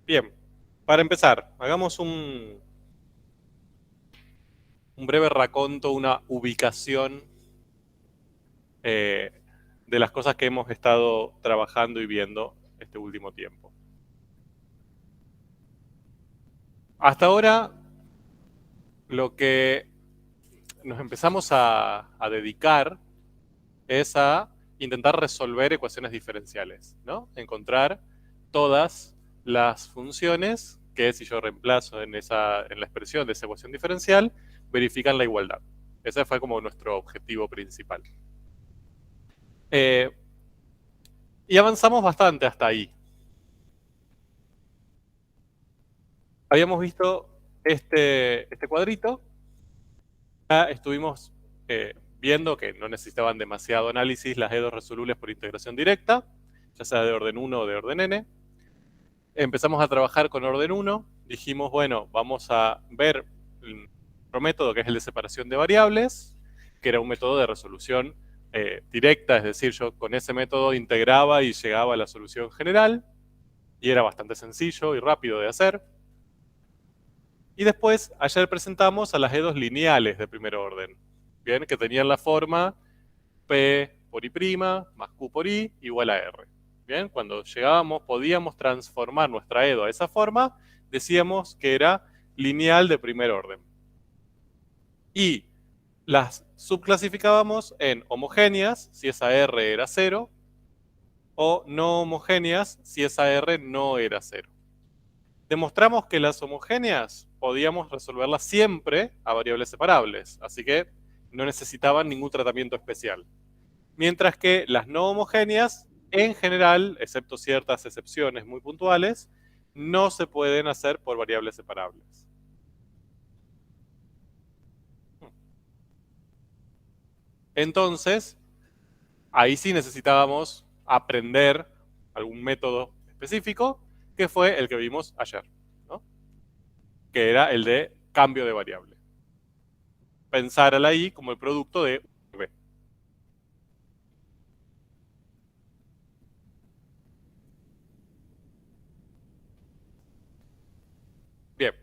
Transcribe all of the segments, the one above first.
Bien, para empezar, hagamos un breve raconto, una ubicación eh, de las cosas que hemos estado trabajando y viendo este último tiempo. Hasta ahora, lo que nos empezamos a dedicar es a intentar resolver ecuaciones diferenciales, ¿no? Encontrar todas las funciones que si yo reemplazo en la expresión de esa ecuación diferencial, verifican la igualdad. Ese fue como nuestro objetivo principal. Eh, y avanzamos bastante hasta ahí. Habíamos visto este cuadrito. Ya estuvimos viendo que no necesitaban demasiado análisis las E2 resolubles por integración directa, ya sea de orden 1 o de orden n. Empezamos a trabajar con orden 1. Dijimos, bueno, vamos a ver otro método que es el de separación de variables, que era un método de resolución directa, es decir, yo con ese método integraba y llegaba a la solución general, y era bastante sencillo y rápido de hacer. Y después, ayer presentamos a las E2 lineales de primer orden, ¿bien? Que tenían la forma P por I' más Q por I igual a R. Bien, cuando llegábamos, podíamos transformar nuestra EDO a esa forma, decíamos que era lineal de primer orden. Y las subclasificábamos en homogéneas, si esa R era 0, o no homogéneas, si esa R no era 0. Demostramos que las homogéneas podíamos resolverlas siempre a variables separables, así que no necesitaban ningún tratamiento especial. Mientras que las no homogéneas, en general, excepto ciertas excepciones muy puntuales, no se pueden hacer por variables separables. Entonces, ahí sí necesitábamos aprender algún método específico, que fue el que vimos ayer, ¿no? Que era el de cambio de variable. Pensar a la I como el producto de V. Bien.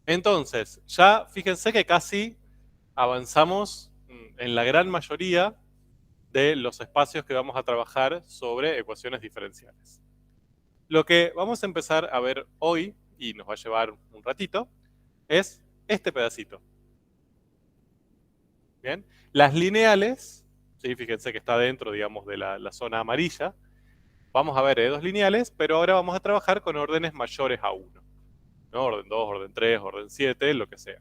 Entonces, ya fíjense que casi avanzamos en la gran mayoría de los espacios que vamos a trabajar sobre ecuaciones diferenciales. Lo que vamos a empezar a ver hoy, y nos va a llevar un ratito, es este pedacito. ¿Bien? Las lineales, ¿sí? Fíjense que está dentro, digamos, de la zona amarilla. Vamos a ver E2 lineales, pero ahora vamos a trabajar con órdenes mayores a 1. ¿No? Orden 2, orden 3, orden 7, lo que sea.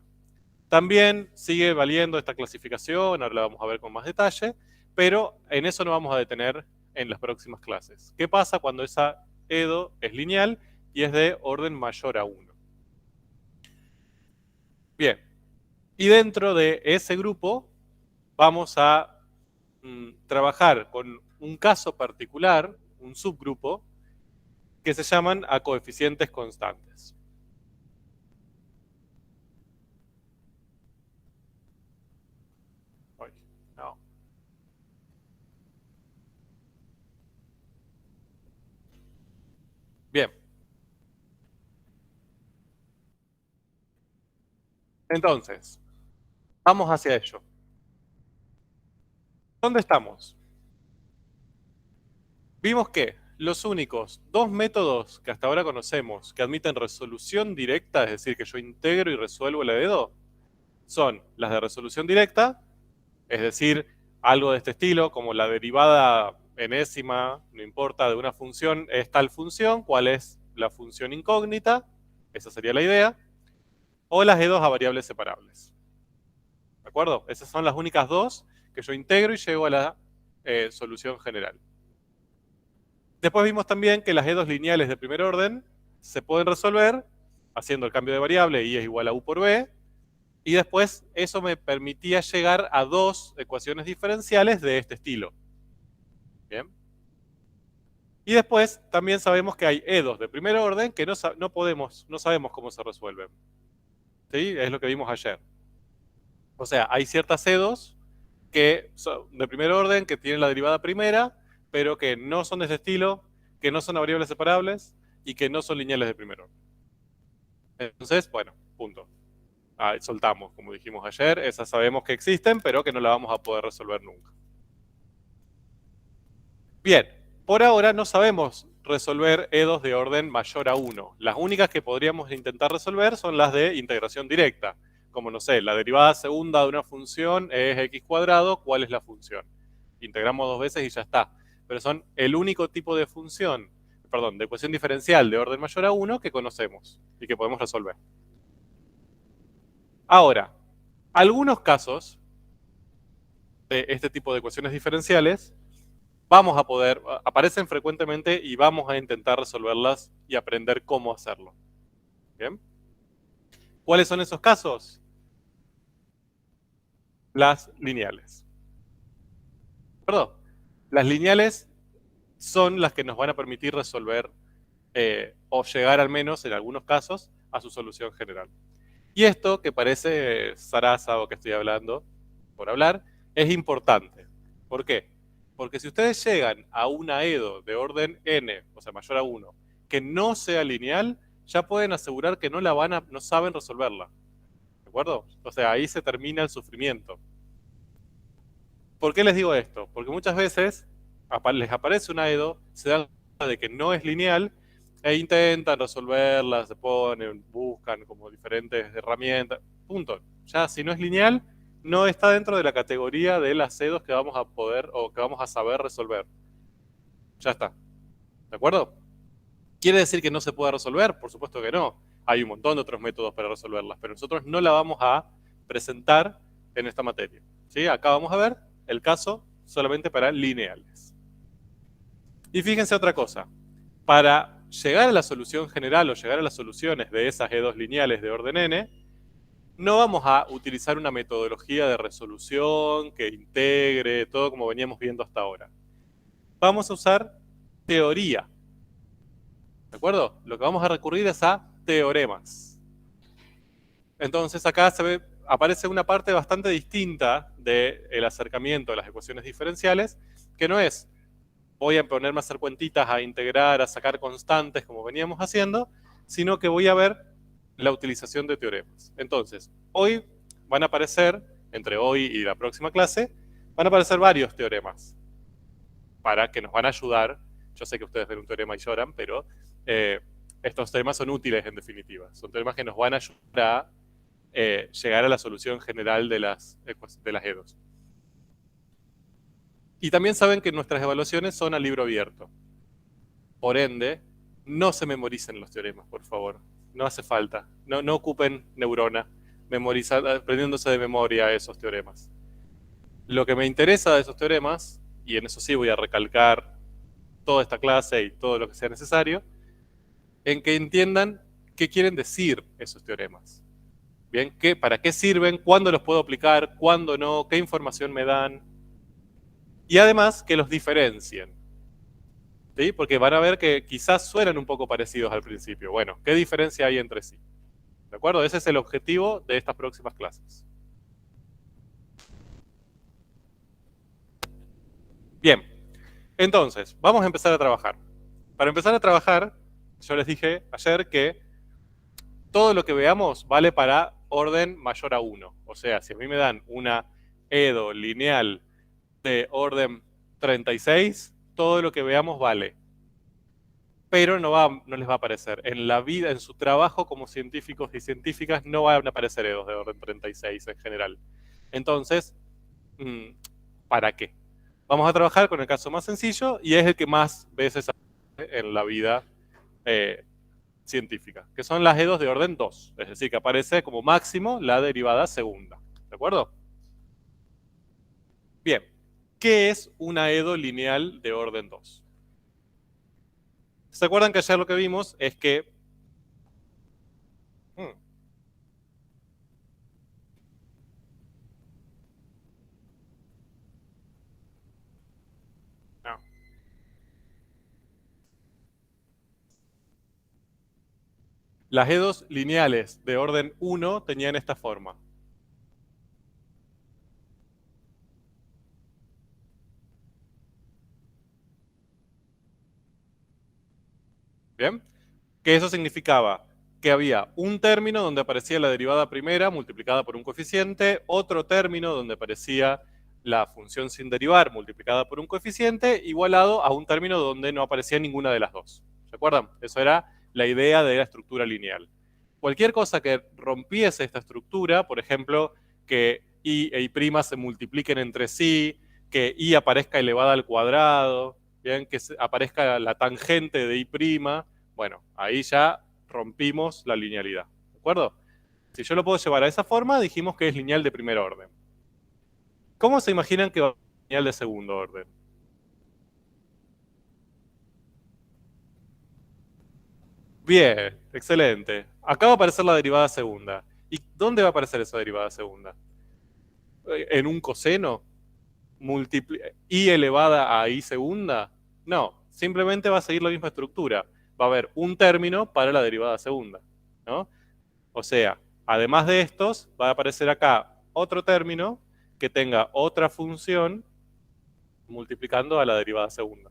También sigue valiendo esta clasificación, ahora la vamos a ver con más detalle, pero en eso nos vamos a detener en las próximas clases. ¿Qué pasa cuando esa EDO es lineal y es de orden mayor a 1? Bien, y dentro de ese grupo vamos a trabajar con un caso particular, un subgrupo, que se llaman a coeficientes constantes. Ay, no. Bien, entonces, vamos hacia ello. ¿Dónde estamos? Vimos que los únicos dos métodos que hasta ahora conocemos que admiten resolución directa, es decir, que yo integro y resuelvo el EDO, son las de resolución directa, es decir, algo de este estilo, como la derivada enésima, no importa, de una función es tal función, cuál es la función incógnita, esa sería la idea, o las E2 a variables separables. ¿De acuerdo? Esas son las únicas dos que yo integro y llego a la solución general. Después vimos también que las E2 lineales de primer orden se pueden resolver haciendo el cambio de variable y es igual a u por b, y después eso me permitía llegar a dos ecuaciones diferenciales de este estilo. Bien. Y después también sabemos que hay E2 de primer orden que no sabemos cómo se resuelven. ¿Sí? Es lo que vimos ayer. O sea, hay ciertas E2 que son de primer orden, que tienen la derivada primera, pero que no son de ese estilo, que no son variables separables y que no son lineales de primer orden. Entonces, bueno, punto. Soltamos, como dijimos ayer, esas sabemos que existen, pero que no las vamos a poder resolver nunca. Bien, por ahora no sabemos resolver EDOs de orden mayor a 1. Las únicas que podríamos intentar resolver son las de integración directa. Como, no sé, la derivada segunda de una función es x cuadrado, ¿cuál es la función? Integramos dos veces y ya está. Pero son el único tipo de función, perdón, de ecuación diferencial de orden mayor a 1 que conocemos y que podemos resolver. Ahora, algunos casos de este tipo de ecuaciones diferenciales vamos a poder, aparecen frecuentemente y vamos a intentar resolverlas y aprender cómo hacerlo. ¿Bien? ¿Cuáles son esos casos? Las lineales. Perdón, las lineales son las que nos van a permitir resolver o llegar al menos en algunos casos a su solución general. Y esto que parece zaraza o que estoy hablando por hablar, es importante. ¿Por qué? Porque si ustedes llegan a una EDO de orden n, o sea, mayor a 1, que no sea lineal, ya pueden asegurar que no saben resolverla. ¿De acuerdo? O sea, ahí se termina el sufrimiento. ¿Por qué les digo esto? Porque muchas veces les aparece una EDO, se dan cuenta de que no es lineal e intentan resolverla, se ponen, buscan como diferentes herramientas, punto. Ya si no es lineal, no está dentro de la categoría de las EDOs que vamos a poder o que vamos a saber resolver. Ya está. ¿De acuerdo? ¿Quiere decir que no se pueda resolver? Por supuesto que no. Hay un montón de otros métodos para resolverlas, pero nosotros no la vamos a presentar en esta materia. ¿Sí? Acá vamos a ver el caso solamente para lineales. Y fíjense otra cosa. Para llegar a la solución general o llegar a las soluciones de esas E2 lineales de orden n, no vamos a utilizar una metodología de resolución que integre todo como veníamos viendo hasta ahora. Vamos a usar teoría. ¿De acuerdo? Lo que vamos a recurrir es a teoremas. Entonces acá aparece una parte bastante distinta del acercamiento a las ecuaciones diferenciales, que no es voy a ponerme a hacer cuentitas, a integrar, a sacar constantes como veníamos haciendo, sino que voy a ver la utilización de teoremas. Entonces, hoy van a aparecer, entre hoy y la próxima clase, van a aparecer varios teoremas para que nos van a ayudar. Yo sé que ustedes ven un teorema y lloran, pero estos temas son útiles en definitiva. Son teoremas que nos van a ayudar a llegar a la solución general de las EDOs. Y también saben que nuestras evaluaciones son a libro abierto. Por ende, no se memoricen los teoremas, por favor. No hace falta. No ocupen neurona aprendiéndose de memoria esos teoremas. Lo que me interesa de esos teoremas, y en eso sí voy a recalcar toda esta clase y todo lo que sea necesario, en que entiendan qué quieren decir esos teoremas. Bien, ¿para qué sirven? ¿Cuándo los puedo aplicar? ¿Cuándo no? ¿Qué información me dan? Y además que los diferencien. ¿Sí? Porque van a ver que quizás suenan un poco parecidos al principio. Bueno, ¿qué diferencia hay entre sí? ¿De acuerdo? Ese es el objetivo de estas próximas clases. Bien, entonces, vamos a empezar a trabajar. Para empezar a trabajar, yo les dije ayer que todo lo que veamos vale para orden mayor a 1. O sea, si a mí me dan una EDO lineal de orden 36, todo lo que veamos vale. Pero no les va a aparecer. En la vida, en su trabajo como científicos y científicas, no van a aparecer EDOs de orden 36 en general. Entonces, ¿para qué? Vamos a trabajar con el caso más sencillo y es el que más veces aparece en la vida científica, que son las EDOs de orden 2. Es decir, que aparece como máximo la derivada segunda. ¿De acuerdo? Bien, ¿qué es una EDO lineal de orden 2? ¿Se acuerdan que ayer lo que vimos es que no. Las EDOs lineales de orden 1 tenían esta forma. ¿Bien? Que eso significaba que había un término donde aparecía la derivada primera multiplicada por un coeficiente, otro término donde aparecía la función sin derivar multiplicada por un coeficiente, igualado a un término donde no aparecía ninguna de las dos. ¿Se acuerdan? Eso era la idea de la estructura lineal. Cualquier cosa que rompiese esta estructura, por ejemplo, que y e y' se multipliquen entre sí, que y aparezca elevada al cuadrado, ¿bien? Que aparezca la tangente de y', bueno, ahí ya rompimos la linealidad, ¿de acuerdo? Si yo lo puedo llevar a esa forma, dijimos que es lineal de primer orden. ¿Cómo se imaginan que va a ser lineal de segundo orden? Bien, excelente. Acá va a aparecer la derivada segunda. ¿Y dónde va a aparecer esa derivada segunda? ¿En un coseno? ¿Y elevada a y segunda? No, simplemente va a seguir la misma estructura. Va a haber un término para la derivada segunda, ¿no? O sea, además de estos, va a aparecer acá otro término que tenga otra función multiplicando a la derivada segunda.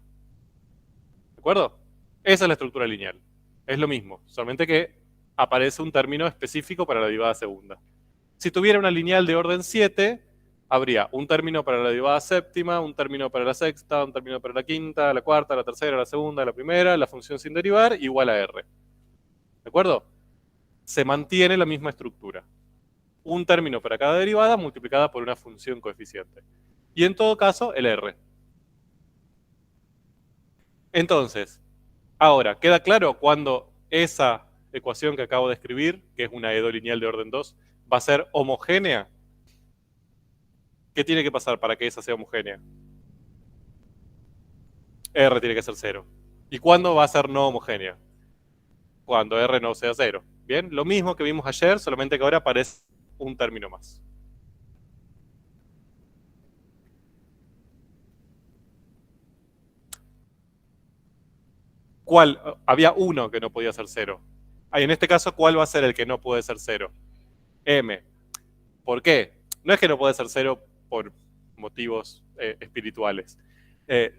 ¿De acuerdo? Esa es la estructura lineal. Es lo mismo, solamente que aparece un término específico para la derivada segunda. Si tuviera una lineal de orden 7, habría un término para la derivada séptima, un término para la sexta, un término para la quinta, la cuarta, la tercera, la segunda, la primera, la función sin derivar igual a r. ¿De acuerdo? Se mantiene la misma estructura. Un término para cada derivada multiplicada por una función coeficiente. Y en todo caso, el r. Entonces, ahora, ¿queda claro cuando esa ecuación que acabo de escribir, que es una EDO lineal de orden 2, va a ser homogénea? ¿Qué tiene que pasar para que esa sea homogénea? R tiene que ser 0. ¿Y cuándo va a ser no homogénea? Cuando R no sea 0. Bien, lo mismo que vimos ayer, solamente que ahora aparece un término más. ¿Cuál? Había uno que no podía ser 0. En este caso, ¿cuál va a ser el que no puede ser 0? M. ¿Por qué? No es que no puede ser 0 por motivos espirituales,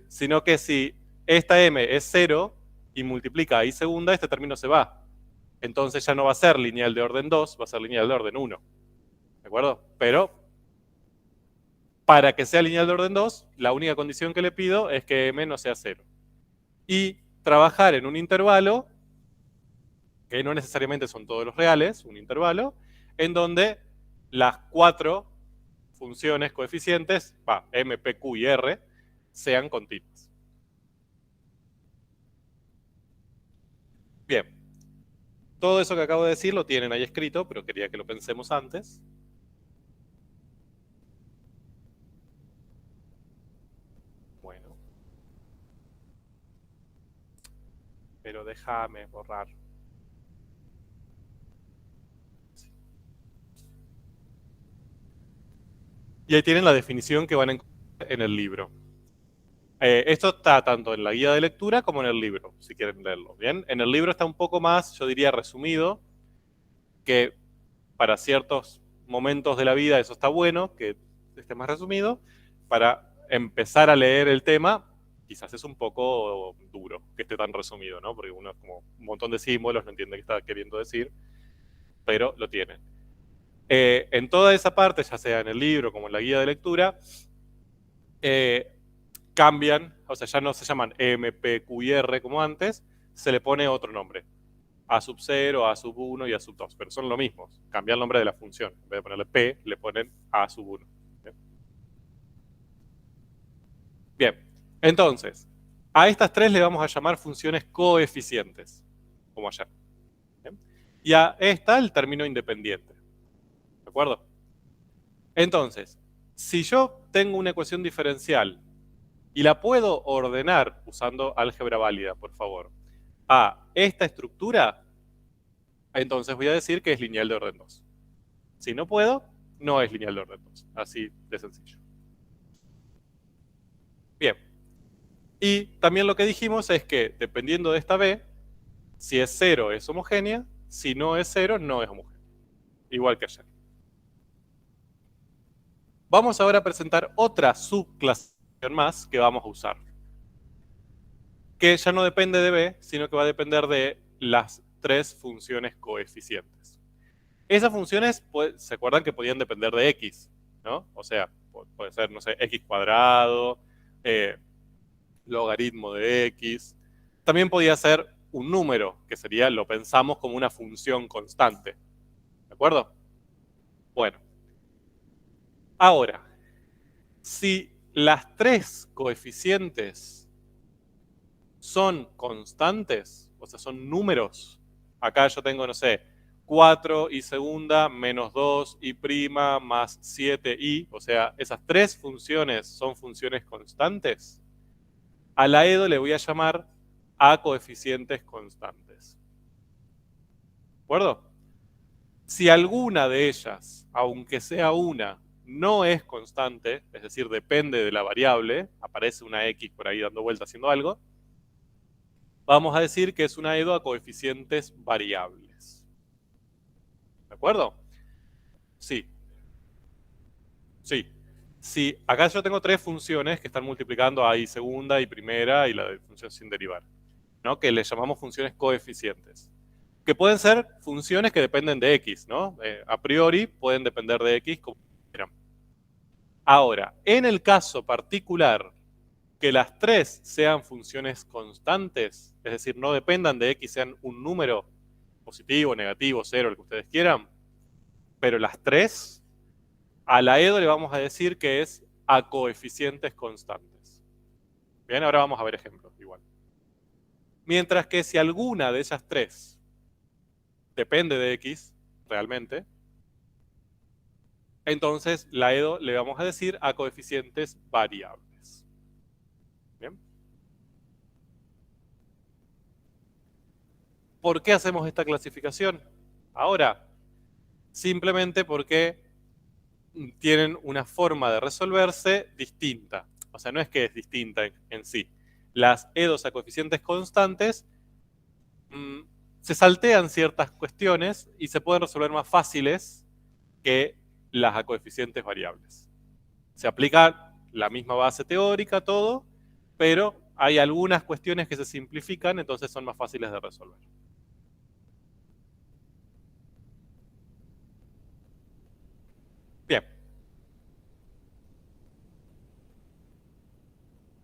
sino que si esta M es 0 y multiplica y segunda, este término se va. Entonces ya no va a ser lineal de orden 2, va a ser lineal de orden 1. ¿De acuerdo? Pero para que sea lineal de orden 2, la única condición que le pido es que M no sea 0. Y trabajar en un intervalo, que no necesariamente son todos los reales, un intervalo, en donde las 4 funciones coeficientes, M, P, Q y R, sean continuas. Bien, todo eso que acabo de decir lo tienen ahí escrito, pero quería que lo pensemos antes. Bueno, pero déjame borrar. Y ahí tienen la definición que van a encontrar en el libro. Esto está tanto en la guía de lectura como en el libro, si quieren leerlo. Bien, en el libro está un poco más, yo diría, resumido, que para ciertos momentos de la vida eso está bueno, que esté más resumido. Para empezar a leer el tema, quizás es un poco duro que esté tan resumido, ¿no? Porque uno es como un montón de símbolos, no entiende qué está queriendo decir, pero lo tienen. En toda esa parte, ya sea en el libro como en la guía de lectura, cambian, o sea, ya no se llaman M, P, Q y R como antes, se le pone otro nombre. A sub 0, A sub 1 y A sub 2, pero son lo mismo. Cambia el nombre de la función. En vez de ponerle P, le ponen A sub 1. Bien, entonces, a estas tres le vamos a llamar funciones coeficientes, como ayer. ¿Bien? Y a esta el término independiente. ¿De acuerdo? Entonces, si yo tengo una ecuación diferencial y la puedo ordenar usando álgebra válida, por favor, a esta estructura, entonces voy a decir que es lineal de orden 2. Si no puedo, no es lineal de orden 2. Así de sencillo. Bien. Y también lo que dijimos es que dependiendo de esta B, si es 0 es homogénea, si no es 0 no es homogénea. Igual que ayer. Vamos ahora a presentar otra subclasificación más que vamos a usar. que ya no depende de b, sino que va a depender de las tres funciones coeficientes. Esas funciones, pues, ¿se acuerdan que podían depender de x? ¿No? O sea, puede ser, no sé, x cuadrado, logaritmo de x. También podía ser un número, que sería, lo pensamos como una función constante. ¿De acuerdo? Bueno. Ahora, si las tres coeficientes son constantes, o sea, son números, acá yo tengo, no sé, 4 y segunda menos 2 y prima más 7y, o sea, esas tres funciones son funciones constantes, a la EDO le voy a llamar a coeficientes constantes. ¿De acuerdo? Si alguna de ellas, aunque sea una, no es constante, es decir, depende de la variable, aparece una X por ahí dando vuelta haciendo algo, vamos a decir que es una EDO a coeficientes variables. ¿De acuerdo? Sí, sí. Sí, acá yo tengo tres funciones que están multiplicando a y segunda y primera y la de función sin derivar, ¿no? Que le llamamos funciones coeficientes. Que pueden ser funciones que dependen de X, ¿no? A priori pueden depender de X como quieran. Ahora, en el caso particular que las tres sean funciones constantes, es decir, no dependan de X, sean un número positivo, negativo, cero, el que ustedes quieran, pero las tres, a la EDO le vamos a decir que es a coeficientes constantes. Bien, ahora vamos a ver ejemplos igual. Mientras que si alguna de esas tres depende de X, realmente, entonces la EDO le vamos a decir a coeficientes variables. Bien. ¿Por qué hacemos esta clasificación? Ahora, simplemente porque tienen una forma de resolverse distinta. O sea, no es que es distinta en sí. Las EDOs a coeficientes constantes se saltean ciertas cuestiones y se pueden resolver más fáciles que las a coeficientes variables. Se aplica la misma base teórica, todo, pero hay algunas cuestiones que se simplifican, entonces son más fáciles de resolver. Bien.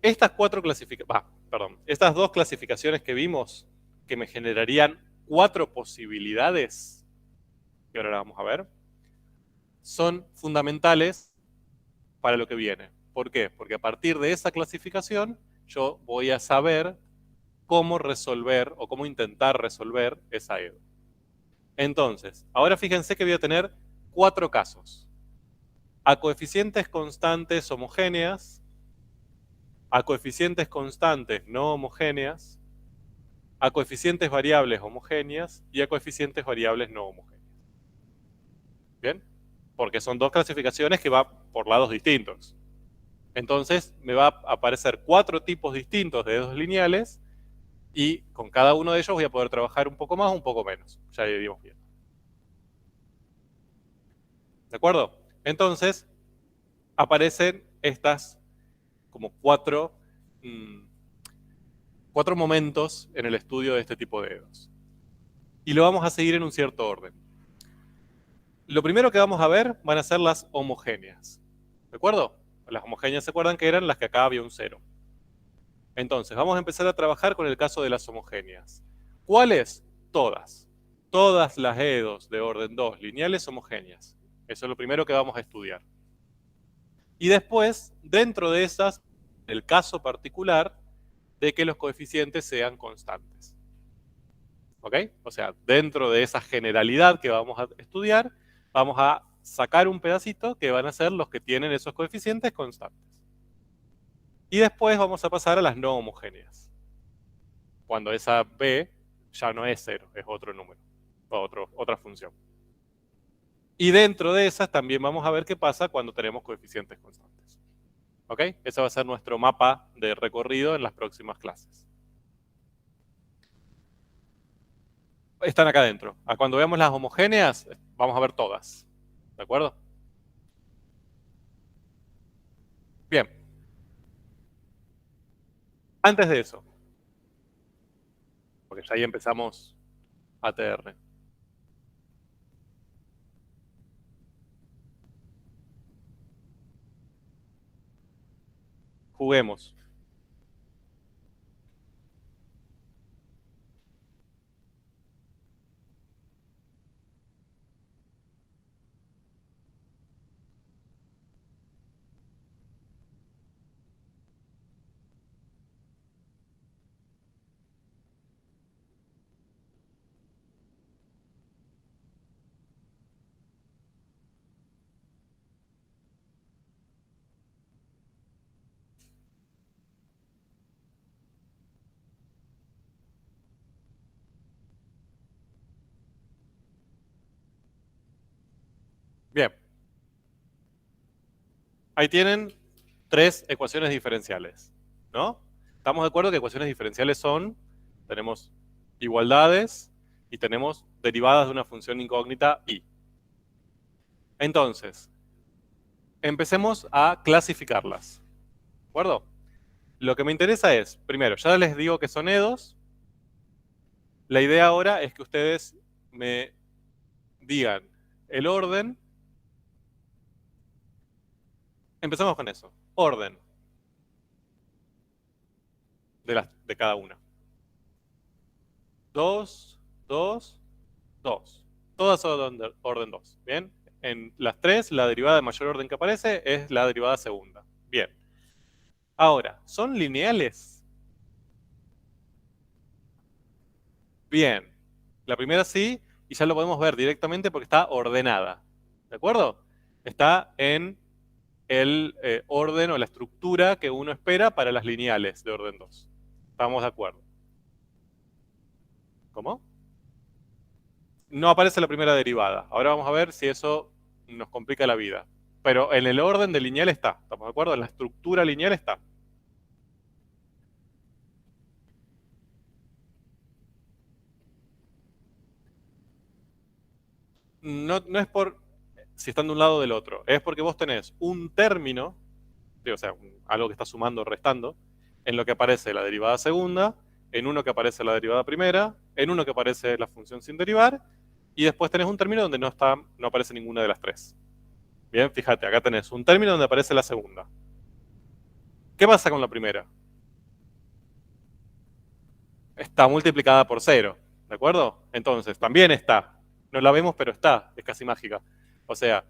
Estas dos clasificaciones que vimos, que me generarían cuatro posibilidades, que ahora vamos a ver, son fundamentales para lo que viene. ¿Por qué? Porque a partir de esa clasificación yo voy a saber cómo resolver o cómo intentar resolver esa EDO. Entonces, ahora fíjense que voy a tener cuatro casos. A coeficientes constantes homogéneas, a coeficientes constantes no homogéneas, a coeficientes variables homogéneas y a coeficientes variables no homogéneas. ¿Bien? Porque son dos clasificaciones que van por lados distintos. Entonces me va a aparecer cuatro tipos distintos de dedos lineales y con cada uno de ellos voy a poder trabajar un poco más o un poco menos. Ya iremos viendo. ¿De acuerdo? Entonces aparecen estas como cuatro momentos en el estudio de este tipo de dedos. Y lo vamos a seguir en un cierto orden. Lo primero que vamos a ver van a ser las homogéneas. ¿De acuerdo? Las homogéneas se acuerdan que eran las que acá había un cero. Entonces, vamos a empezar a trabajar con el caso de las homogéneas. ¿Cuáles? Todas. Todas las EDOs de orden 2 lineales homogéneas. Eso es lo primero que vamos a estudiar. Y después, dentro de esas, el caso particular de que los coeficientes sean constantes. ¿Ok? O sea, dentro de esa generalidad que vamos a estudiar, vamos a sacar un pedacito que van a ser los que tienen esos coeficientes constantes. Y después vamos a pasar a las no homogéneas. Cuando esa b ya no es cero, es otro número, otra función. Y dentro de esas también vamos a ver qué pasa cuando tenemos coeficientes constantes. ¿Ok? Ese va a ser nuestro mapa de recorrido en las próximas clases. Están acá adentro. Cuando veamos las homogéneas, vamos a ver todas. ¿De acuerdo? Bien. Antes de eso, porque ya ahí empezamos ATR. Juguemos. Bien. Ahí tienen 3 ecuaciones diferenciales, ¿no? Estamos de acuerdo que ecuaciones diferenciales son, tenemos igualdades y tenemos derivadas de una función incógnita y. Entonces, empecemos a clasificarlas, ¿de acuerdo? Lo que me interesa es, primero, ya les digo que son EDOs. La idea ahora es que ustedes me digan el orden. Empecemos con eso. Orden de cada una. 2, 2, 2. Todas son orden 2. Bien. En las 3, la derivada de mayor orden que aparece es la derivada segunda. Bien. Ahora, ¿son lineales? Bien. La primera sí, y ya lo podemos ver directamente porque está ordenada. ¿De acuerdo? Está en el orden o la estructura que uno espera para las lineales de orden 2. ¿Estamos de acuerdo? ¿Cómo? No aparece la primera derivada. Ahora vamos a ver si eso nos complica la vida. Pero en el orden de lineal está. ¿Estamos de acuerdo? En la estructura lineal está. No es por si están de un lado o del otro. Es porque vos tenés un término, o sea, algo que está sumando o restando, en lo que aparece la derivada segunda, en uno que aparece la derivada primera, en uno que aparece la función sin derivar, y después tenés un término donde no aparece ninguna de las tres. Bien, fíjate, acá tenés un término donde aparece la segunda. ¿Qué pasa con la primera? Está multiplicada por 0, ¿de acuerdo? Entonces, también está. No la vemos, pero está. Es casi mágica. O sea,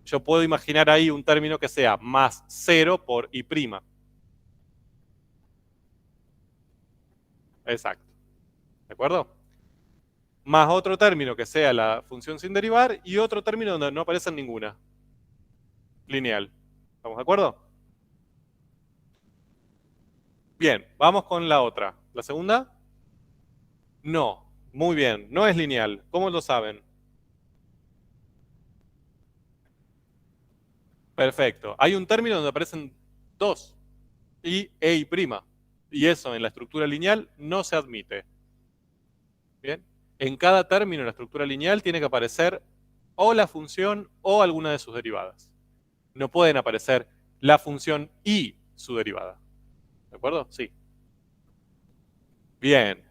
yo puedo imaginar ahí un término que sea más 0 por i'. Exacto. ¿De acuerdo? Más otro término que sea la función sin derivar y otro término donde no aparece ninguna. Lineal. ¿Estamos de acuerdo? Bien, vamos con la otra. ¿La segunda? No. Muy bien, no es lineal. ¿Cómo lo saben? Perfecto. Hay un término donde aparecen dos, y e y prima. Y eso en la estructura lineal no se admite. Bien. En cada término en la estructura lineal tiene que aparecer o la función o alguna de sus derivadas. No pueden aparecer la función y su derivada. ¿De acuerdo? Sí. Bien.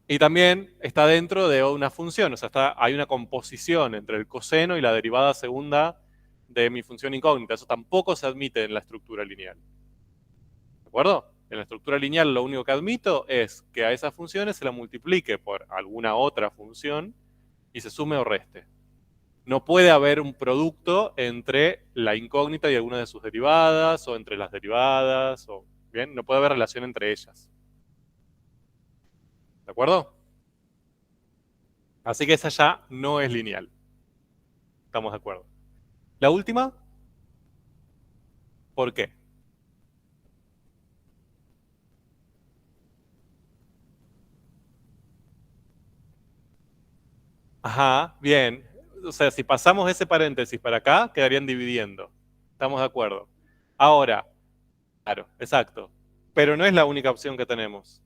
Y también está dentro de una función, o sea, hay una composición entre el coseno y la derivada segunda de mi función incógnita. Eso tampoco se admite en la estructura lineal. ¿De acuerdo? En la estructura lineal lo único que admito es que a esas funciones se la multiplique por alguna otra función y se sume o reste. No puede haber un producto entre la incógnita y alguna de sus derivadas, o entre las derivadas, o bien, no puede haber relación entre ellas. ¿De acuerdo? Así que esa ya no es lineal. ¿Estamos de acuerdo? La última, ¿por qué? Ajá, bien. O sea, si pasamos ese paréntesis para acá, quedarían dividiendo. ¿Estamos de acuerdo? Ahora, claro, exacto. Pero no es la única opción que tenemos.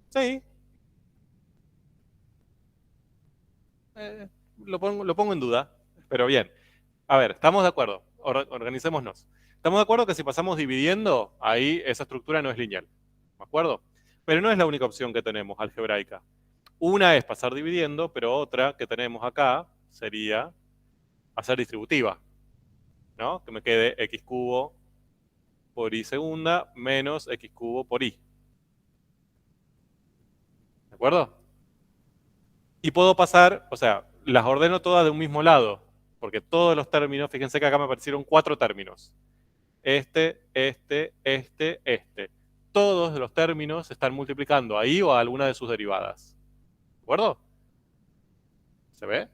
Sí, lo pongo en duda, pero bien. A ver, estamos de acuerdo. Organicémonos. Estamos de acuerdo que si pasamos dividiendo, ahí esa estructura no es lineal. ¿De acuerdo? Pero no es la única opción que tenemos algebraica. Una es pasar dividiendo, pero otra que tenemos acá sería hacer distributiva, ¿no? Que me quede x cubo por y segunda menos x cubo por y. ¿De acuerdo? Y puedo pasar, o sea, las ordeno todas de un mismo lado, porque todos los términos, fíjense que acá me aparecieron 4 términos. Este. Todos los términos están multiplicando ahí o a alguna de sus derivadas. ¿De acuerdo? ¿Se ve?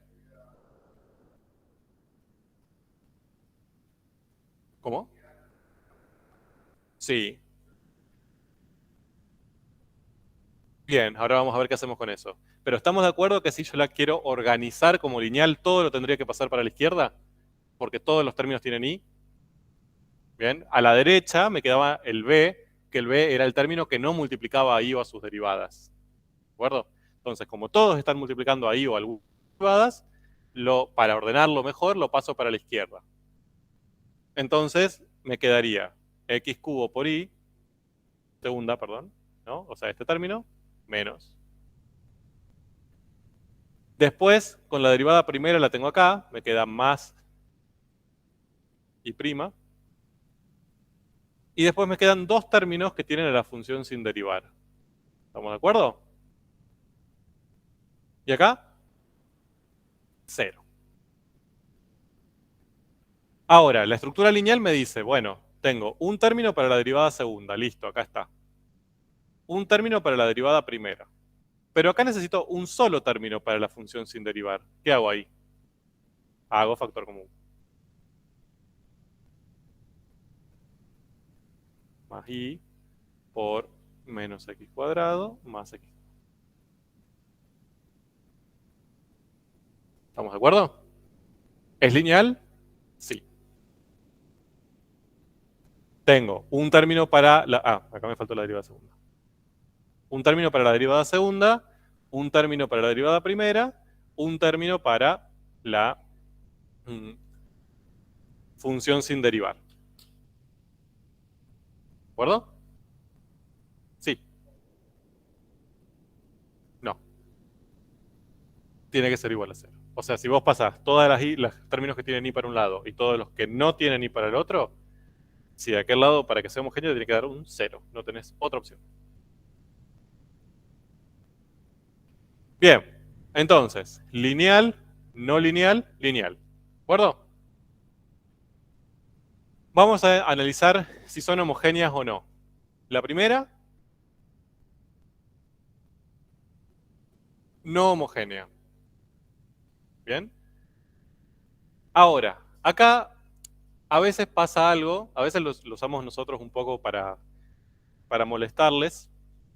¿Cómo? Sí. Bien, ahora vamos a ver qué hacemos con eso. Pero ¿estamos de acuerdo que si yo la quiero organizar como lineal, todo lo tendría que pasar para la izquierda? Porque todos los términos tienen i. Bien, a la derecha me quedaba el b, que el b era el término que no multiplicaba a i o a sus derivadas. ¿De acuerdo? Entonces, como todos están multiplicando a i o a algunas derivadas, para ordenarlo mejor, lo paso para la izquierda. Entonces, me quedaría x cubo por y, segunda, perdón, ¿no? O sea, este término, menos. Después, con la derivada primera la tengo acá, me queda más y prima. Y después me quedan dos términos que tienen a la función sin derivar. ¿Estamos de acuerdo? ¿Y acá? 0. Ahora, la estructura lineal me dice, bueno, tengo un término para la derivada segunda, listo, acá está. Un término para la derivada primera. Pero acá necesito un solo término para la función sin derivar. ¿Qué hago ahí? Hago factor común. Más y por menos x cuadrado más x. ¿Estamos de acuerdo? ¿Es lineal? Sí. Tengo un término para la... Ah, acá me faltó la derivada segunda. Un término para la derivada segunda, un término para la derivada primera, un término para la función sin derivar. ¿De acuerdo? Sí. No. Tiene que ser igual a 0. O sea, si vos pasás todas los términos que tienen i para un lado y todos los que no tienen i para el otro, si de aquel lado, para que sea homogéneo, tiene que dar un 0. No tenés otra opción. Bien. Entonces, lineal, no lineal, lineal. ¿De acuerdo? Vamos a analizar si son homogéneas o no. La primera, no homogénea. Bien. Ahora, acá a veces pasa algo, a veces lo usamos nosotros un poco para molestarles,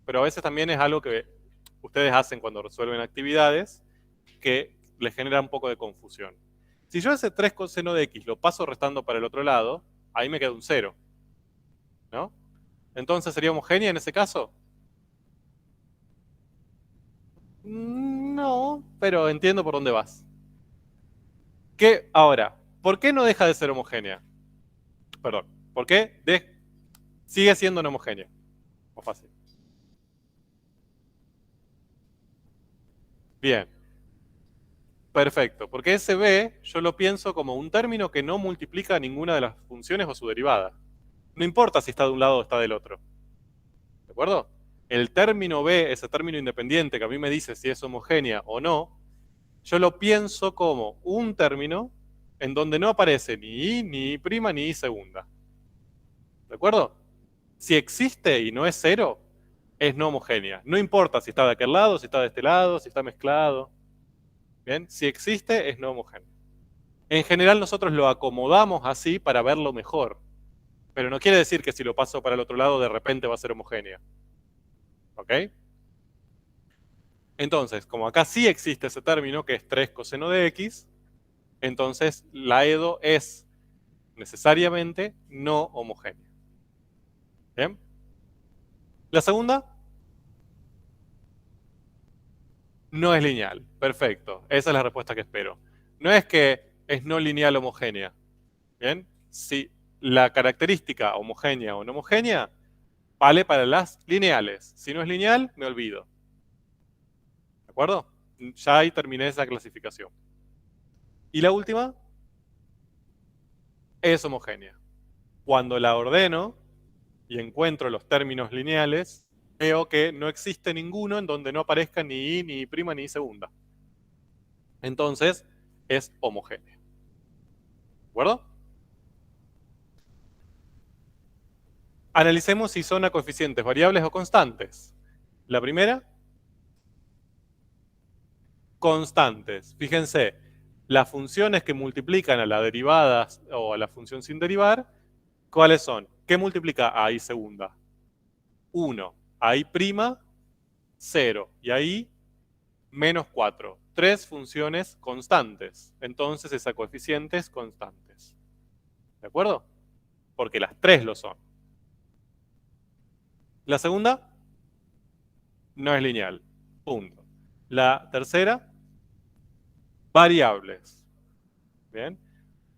pero a veces también es algo que ustedes hacen cuando resuelven actividades que les genera un poco de confusión. Si yo ese 3 coseno de x lo paso restando para el otro lado, ahí me queda un 0, ¿no? Entonces, ¿sería homogénea en ese caso? No, pero entiendo por dónde vas. Ahora, ¿por qué no deja de ser homogénea? Perdón, ¿por qué sigue siendo no homogénea? Más fácil. Bien, perfecto, porque ese b yo lo pienso como un término que no multiplica ninguna de las funciones o su derivada. No importa si está de un lado o está del otro. ¿De acuerdo? El término b, ese término independiente que a mí me dice si es homogénea o no, yo lo pienso como un término en donde no aparece ni i, ni i prima, ni i segunda. ¿De acuerdo? Si existe y no es 0, es no homogénea. No importa si está de aquel lado, si está de este lado, si está mezclado. Bien, si existe, es no homogéneo. En general nosotros lo acomodamos así para verlo mejor. Pero no quiere decir que si lo paso para el otro lado de repente va a ser homogénea. ¿Ok? Entonces, como acá sí existe ese término que es 3 coseno de x, entonces la EDO es necesariamente no homogénea. ¿Bien? La segunda no es lineal. Perfecto. Esa es la respuesta que espero. No es que es no lineal homogénea. ¿Bien? Si la característica homogénea o no homogénea Vale para las lineales. Si no es lineal, me olvido. ¿De acuerdo? Ya ahí terminé esa clasificación. Y la última es homogénea. Cuando la ordeno y encuentro los términos lineales, veo que no existe ninguno en donde no aparezca ni i, ni prima, ni segunda. Entonces, es homogénea. ¿De acuerdo? Analicemos si son a coeficientes variables o constantes. La primera, constantes. Fíjense, las funciones que multiplican a la derivada o a la función sin derivar, ¿cuáles son? ¿Qué multiplica a i segunda? 1. A i prima, 0. Y ahí, menos 4. Tres funciones constantes. Entonces es a coeficientes constantes. ¿De acuerdo? Porque las tres lo son. La segunda, no es lineal. Punto. La tercera, variables. Bien.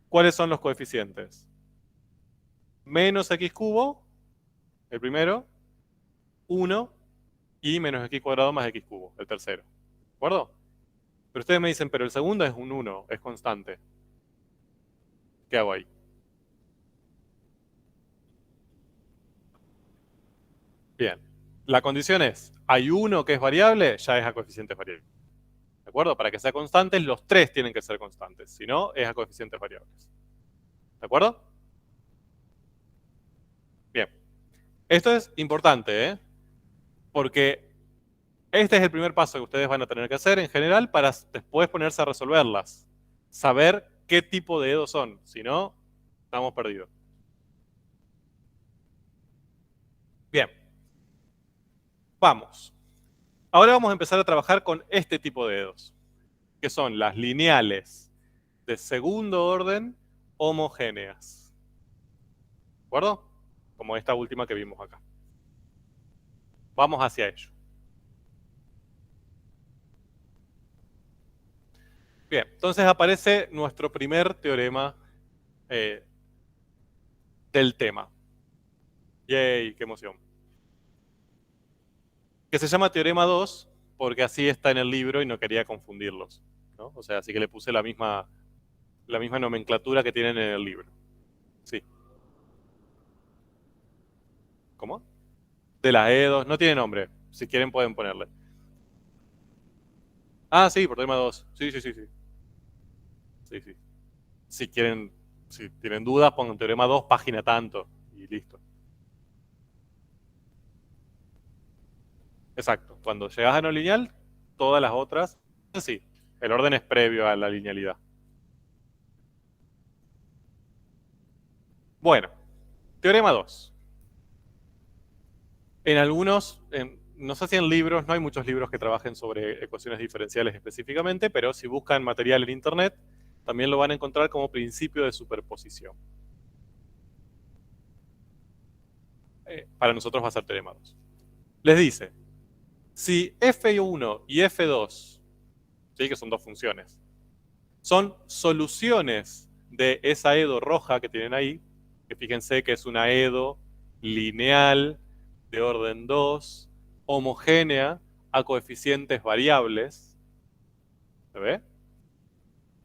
¿Cuáles son los coeficientes? Menos x cubo, el primero, 1 y menos x cuadrado más x cubo, el tercero. ¿De acuerdo? Pero ustedes me dicen, pero el segundo es un 1, es constante. ¿Qué hago ahí? Bien. La condición es, hay uno que es variable, ya es a coeficientes variables. ¿De acuerdo? Para que sea constante, los tres tienen que ser constantes. Si no, es a coeficientes variables. ¿De acuerdo? Bien. Esto es importante, ¿eh? Porque este es el primer paso que ustedes van a tener que hacer en general para después ponerse a resolverlas. Saber qué tipo de EDO son. Si no, estamos perdidos. Bien. Vamos. Ahora vamos a empezar a trabajar con este tipo de EDOs, que son las lineales de segundo orden homogéneas. ¿De acuerdo? Como esta última que vimos acá. Vamos hacia ello. Bien, entonces aparece nuestro primer teorema del tema. ¡Yay! ¡Qué emoción! Que se llama teorema 2 porque así está en el libro y no quería confundirlos, ¿no? O sea, así que le puse la misma nomenclatura que tienen en el libro. Sí. ¿Cómo? De las EDOs, no tiene nombre. Si quieren pueden ponerle. Ah, sí, por teorema 2. Sí, sí, sí, sí. Sí, sí. Si quieren, si tienen dudas, pongan teorema 2, página tanto y listo. Exacto. Cuando llegas a no lineal, todas las otras, sí, el orden es previo a la linealidad. Bueno, teorema 2. En algunos, no sé si en libros, no hay muchos libros que trabajen sobre ecuaciones diferenciales específicamente, pero si buscan material en internet, también lo van a encontrar como principio de superposición. Para nosotros va a ser teorema 2. Les dice, si f1 y f2, ¿sí? Que son dos funciones, son soluciones de esa EDO roja que tienen ahí, que fíjense que es una EDO lineal de orden 2, homogénea, a coeficientes variables. ¿Se ve?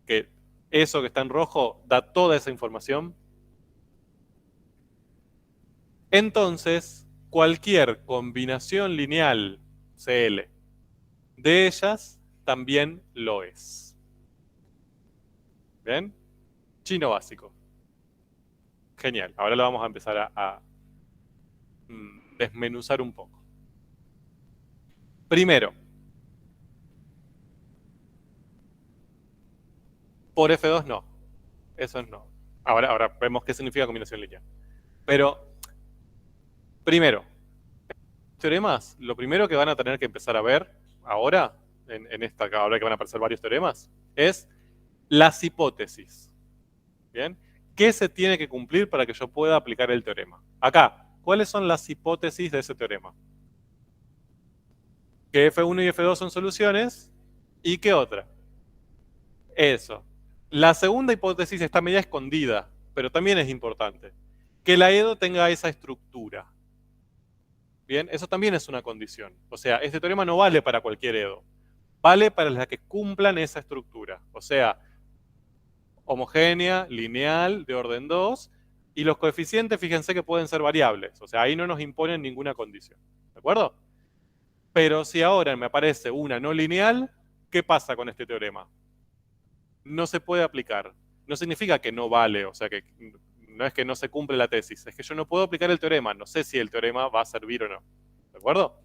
Que eso que está en rojo da toda esa información. Entonces, cualquier combinación lineal CL de ellas también lo es. ¿Bien? Chino básico. Genial. Ahora lo vamos a empezar a desmenuzar un poco. Primero, por F2 no. Eso no. Ahora vemos qué significa combinación lineal. Pero, primero, teoremas, lo primero que van a tener que empezar a ver ahora, ahora que van a aparecer varios teoremas, es las hipótesis. ¿Bien? ¿Qué se tiene que cumplir para que yo pueda aplicar el teorema? Acá, ¿cuáles son las hipótesis de ese teorema? Que F1 y F2 son soluciones. ¿Y qué otra? Eso. La segunda hipótesis está media escondida, pero también es importante. Que la EDO tenga esa estructura. Bien, eso también es una condición. O sea, este teorema no vale para cualquier EDO. Vale para las que cumplan esa estructura. O sea, homogénea, lineal, de orden 2, y los coeficientes, fíjense que pueden ser variables. O sea, ahí no nos imponen ninguna condición. ¿De acuerdo? Pero si ahora me aparece una no lineal, ¿qué pasa con este teorema? No se puede aplicar. No significa que no vale, o sea que no es que no se cumple la tesis, es que yo no puedo aplicar el teorema, no sé si el teorema va a servir o no. ¿De acuerdo?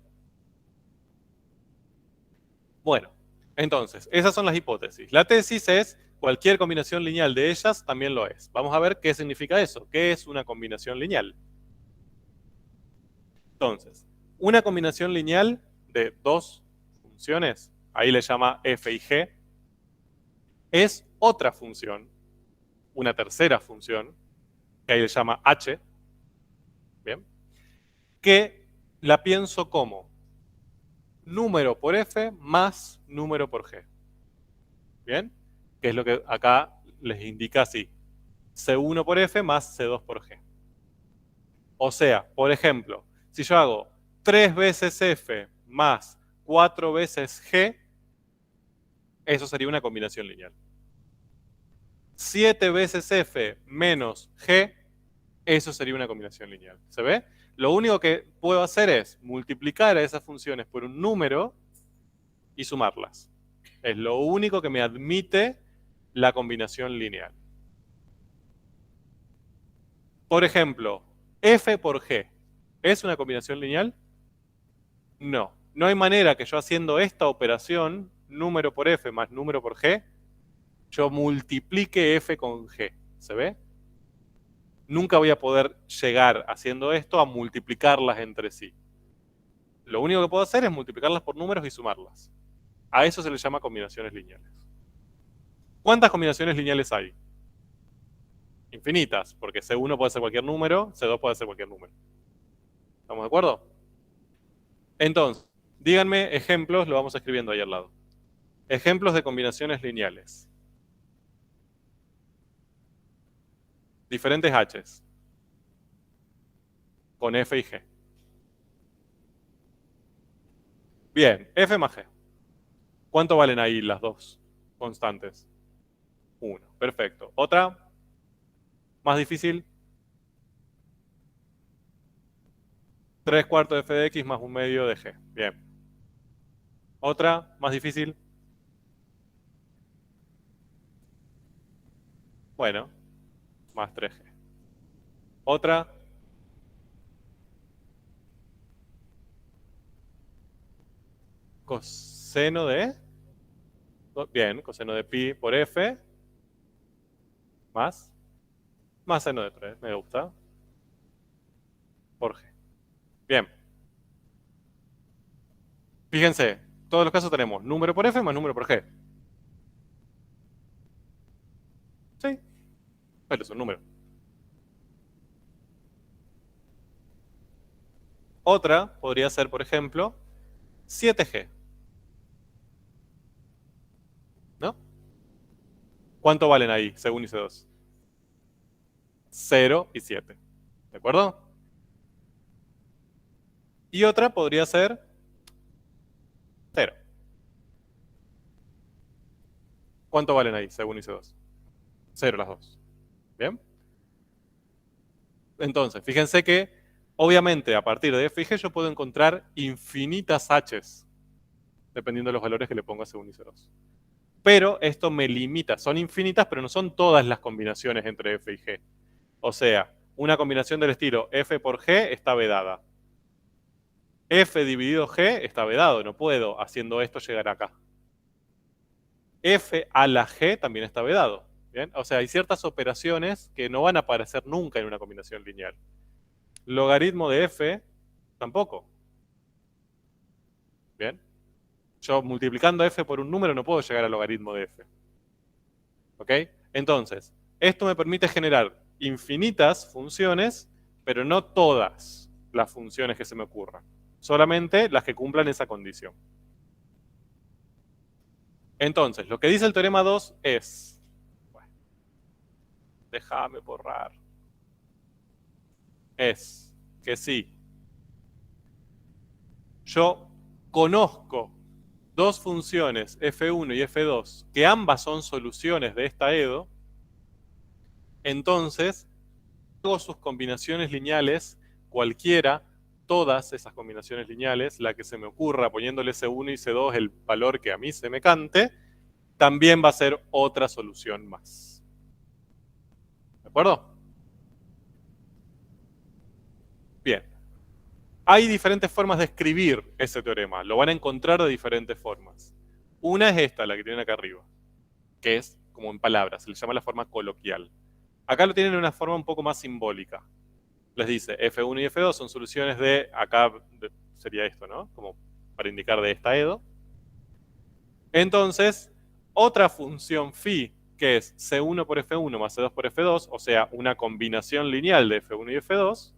Bueno, entonces, esas son las hipótesis. La tesis es cualquier combinación lineal de ellas también lo es. Vamos a ver qué significa eso. ¿Qué es una combinación lineal? Entonces, una combinación lineal de dos funciones, ahí le llama f y g, es otra función, una tercera función, que ahí le llama h, ¿bien? Que la pienso como número por f más número por g. ¿Bien? Que es lo que acá les indica así. C1 por f más C2 por g. O sea, por ejemplo, si yo hago 3 veces f más 4 veces g, eso sería una combinación lineal. 7 veces f menos g, eso sería una combinación lineal. ¿Se ve? Lo único que puedo hacer es multiplicar a esas funciones por un número y sumarlas. Es lo único que me admite la combinación lineal. Por ejemplo, f por g, ¿es una combinación lineal? No. No hay manera que yo haciendo esta operación, número por f más número por g, yo multiplique f con g. ¿Se ve? Nunca voy a poder llegar haciendo esto a multiplicarlas entre sí. Lo único que puedo hacer es multiplicarlas por números y sumarlas. A eso se le llama combinaciones lineales. ¿Cuántas combinaciones lineales hay? Infinitas, porque C1 puede ser cualquier número, C2 puede ser cualquier número. ¿Estamos de acuerdo? Entonces, díganme ejemplos, lo vamos escribiendo ahí al lado. Ejemplos de combinaciones lineales. Diferentes h's. Con f y g. Bien, f más g. ¿Cuánto valen ahí las dos constantes? 1. Perfecto. ¿Otra? ¿Más difícil? 3/4 de f de x más 1/2 de g. Bien. ¿Otra? ¿Más difícil? Bueno, más 3g. ¿Otra? Coseno de... Bien, coseno de pi por f. Más. Más seno de 3. Me gusta. Por g. Bien. Fíjense, todos los casos tenemos número por f más número por g. Sí, pero es un número. Otra podría ser, por ejemplo, 7g. ¿No? ¿Cuánto valen ahí, según IC2? 0 y 7. ¿De acuerdo? Y otra podría ser 0. ¿Cuánto valen ahí, según IC2? 0 las dos. ¿Bien? Entonces, fíjense que, obviamente, a partir de f y g yo puedo encontrar infinitas h's, dependiendo de los valores que le ponga según IC2. Pero esto me limita. Son infinitas, pero no son todas las combinaciones entre f y g. O sea, una combinación del estilo f por g está vedada. F dividido g está vedado. No puedo, haciendo esto, llegar acá. F a la g también está vedado. ¿Bien? O sea, hay ciertas operaciones que no van a aparecer nunca en una combinación lineal. Logaritmo de f, tampoco. ¿Bien? Yo multiplicando f por un número no puedo llegar al logaritmo de f. ¿Ok? Entonces, esto me permite generar infinitas funciones, pero no todas las funciones que se me ocurran. Solamente las que cumplan esa condición. Entonces, lo que dice el teorema 2 es... Bueno, déjame borrar. Es que sí. yo conozco dos funciones f1 y f2 que ambas son soluciones de esta EDO, entonces hago sus combinaciones lineales, cualquiera, todas esas combinaciones lineales, la que se me ocurra poniéndole C1 y C2 el valor que a mí se me cante, también va a ser otra solución más. ¿De acuerdo? Bien. Hay diferentes formas de escribir ese teorema. Lo van a encontrar de diferentes formas. Una es esta, la que tienen acá arriba, que es como en palabras, se le llama la forma coloquial. Acá lo tienen en una forma un poco más simbólica. Les dice, F1 y F2 son soluciones de, acá sería esto, ¿no? Como para indicar de esta EDO. Entonces, otra función phi, que es C1 por F1 más C2 por F2, o sea, una combinación lineal de F1 y F2,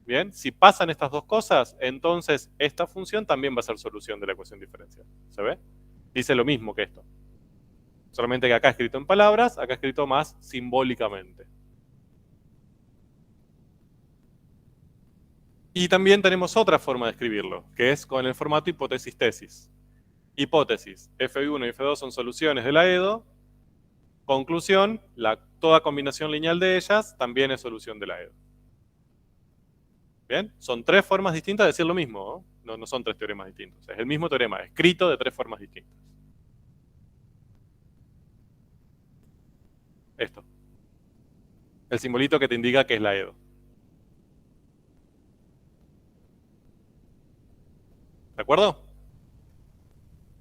bien, si pasan estas dos cosas, entonces esta función también va a ser solución de la ecuación diferencial. ¿Se ve? Dice lo mismo que esto. Solamente que acá escrito en palabras, acá escrito más simbólicamente. Y también tenemos otra forma de escribirlo, que es con el formato hipótesis-tesis. Hipótesis, F1 y F2 son soluciones de la EDO. Conclusión, toda combinación lineal de ellas también es solución de la EDO. ¿Bien? Son tres formas distintas de decir lo mismo, ¿no? No son tres teoremas distintos. Es el mismo teorema, escrito de tres formas distintas. Esto. El simbolito que te indica que es la EDO. ¿De acuerdo?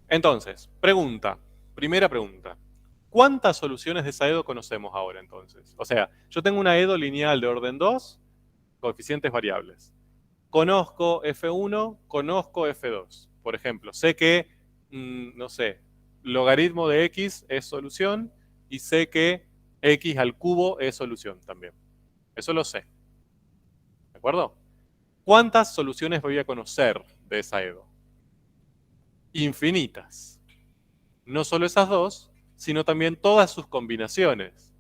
Entonces, primera pregunta. ¿Cuántas soluciones de esa EDO conocemos ahora entonces? O sea, yo tengo una EDO lineal de orden 2, coeficientes variables. Conozco F1, conozco F2. Por ejemplo, sé que, no sé, logaritmo de X es solución y sé que X al cubo es solución también. Eso lo sé. ¿De acuerdo? ¿Cuántas soluciones voy a conocer de esa EDO? Infinitas. No solo esas dos, sino también todas sus combinaciones.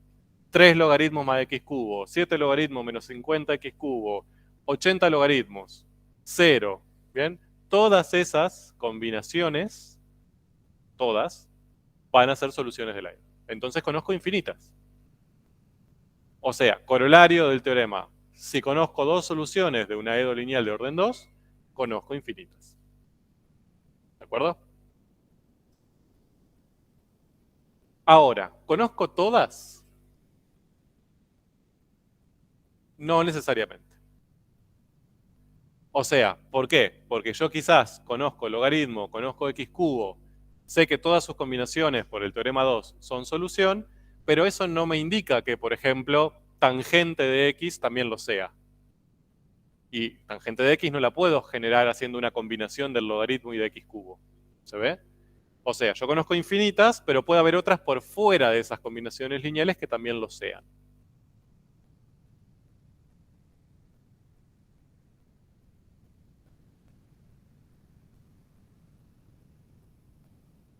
3 logaritmos más x cubo, 7 logaritmos menos 50x cubo, 80 logaritmos, 0. ¿Bien? Todas esas combinaciones, todas, van a ser soluciones de la EDO. Entonces conozco infinitas. O sea, corolario del teorema. Si conozco dos soluciones de una EDO lineal de orden 2, conozco infinitas. ¿De acuerdo? Ahora, ¿conozco todas? No necesariamente. O sea, ¿por qué? Porque yo quizás conozco logaritmo, conozco x cubo, sé que todas sus combinaciones por el teorema 2 son solución, pero eso no me indica que, por ejemplo, tangente de x también lo sea. Y tangente de x no la puedo generar haciendo una combinación del logaritmo y de x cubo. ¿Se ve? O sea, yo conozco infinitas, pero puede haber otras por fuera de esas combinaciones lineales que también lo sean.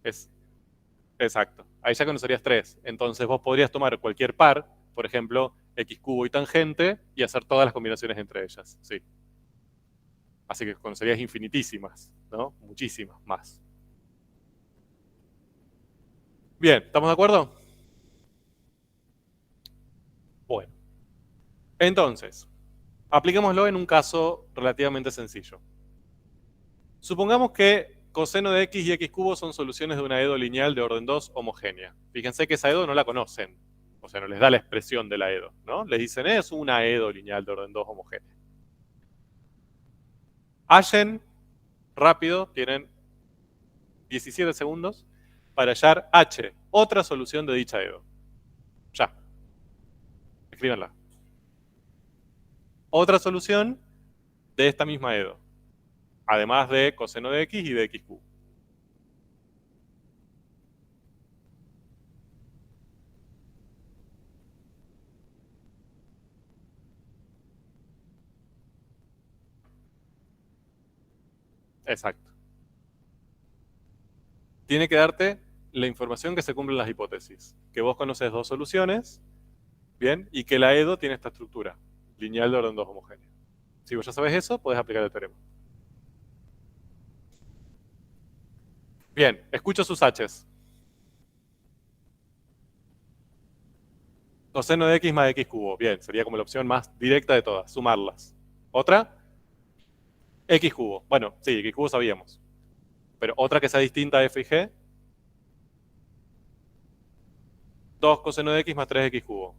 Es exacto. Ahí ya conocerías tres. Entonces vos podrías tomar cualquier par, por ejemplo, x cubo y tangente, y hacer todas las combinaciones entre ellas. Sí. Así que conocerías infinitísimas, ¿no? Muchísimas más. Bien, ¿estamos de acuerdo? Bueno. Entonces, apliquémoslo en un caso relativamente sencillo. Supongamos que coseno de x y x cubo son soluciones de una EDO lineal de orden 2 homogénea. Fíjense que esa EDO no la conocen. O sea, no les da la expresión de la EDO, ¿no? Les dicen, es una EDO lineal de orden 2 homogénea. Hallen, rápido, tienen 17 segundos para hallar H, otra solución de dicha EDO. Ya. Escríbanla. Otra solución de esta misma EDO. Además de coseno de x y de x cubo. Exacto. Tiene que darte la información que se cumple en las hipótesis. Que vos conoces dos soluciones, ¿bien? Y que la EDO tiene esta estructura, lineal de orden 2 homogénea. Si vos ya sabes eso, podés aplicar el teorema. Bien, escucho sus H's. Coseno de x más x cubo. Bien, sería como la opción más directa de todas, sumarlas. ¿Otra? X cubo. Bueno, sí, x cubo sabíamos. Pero otra que sea distinta a f y g. 2 coseno de x más 3x cubo.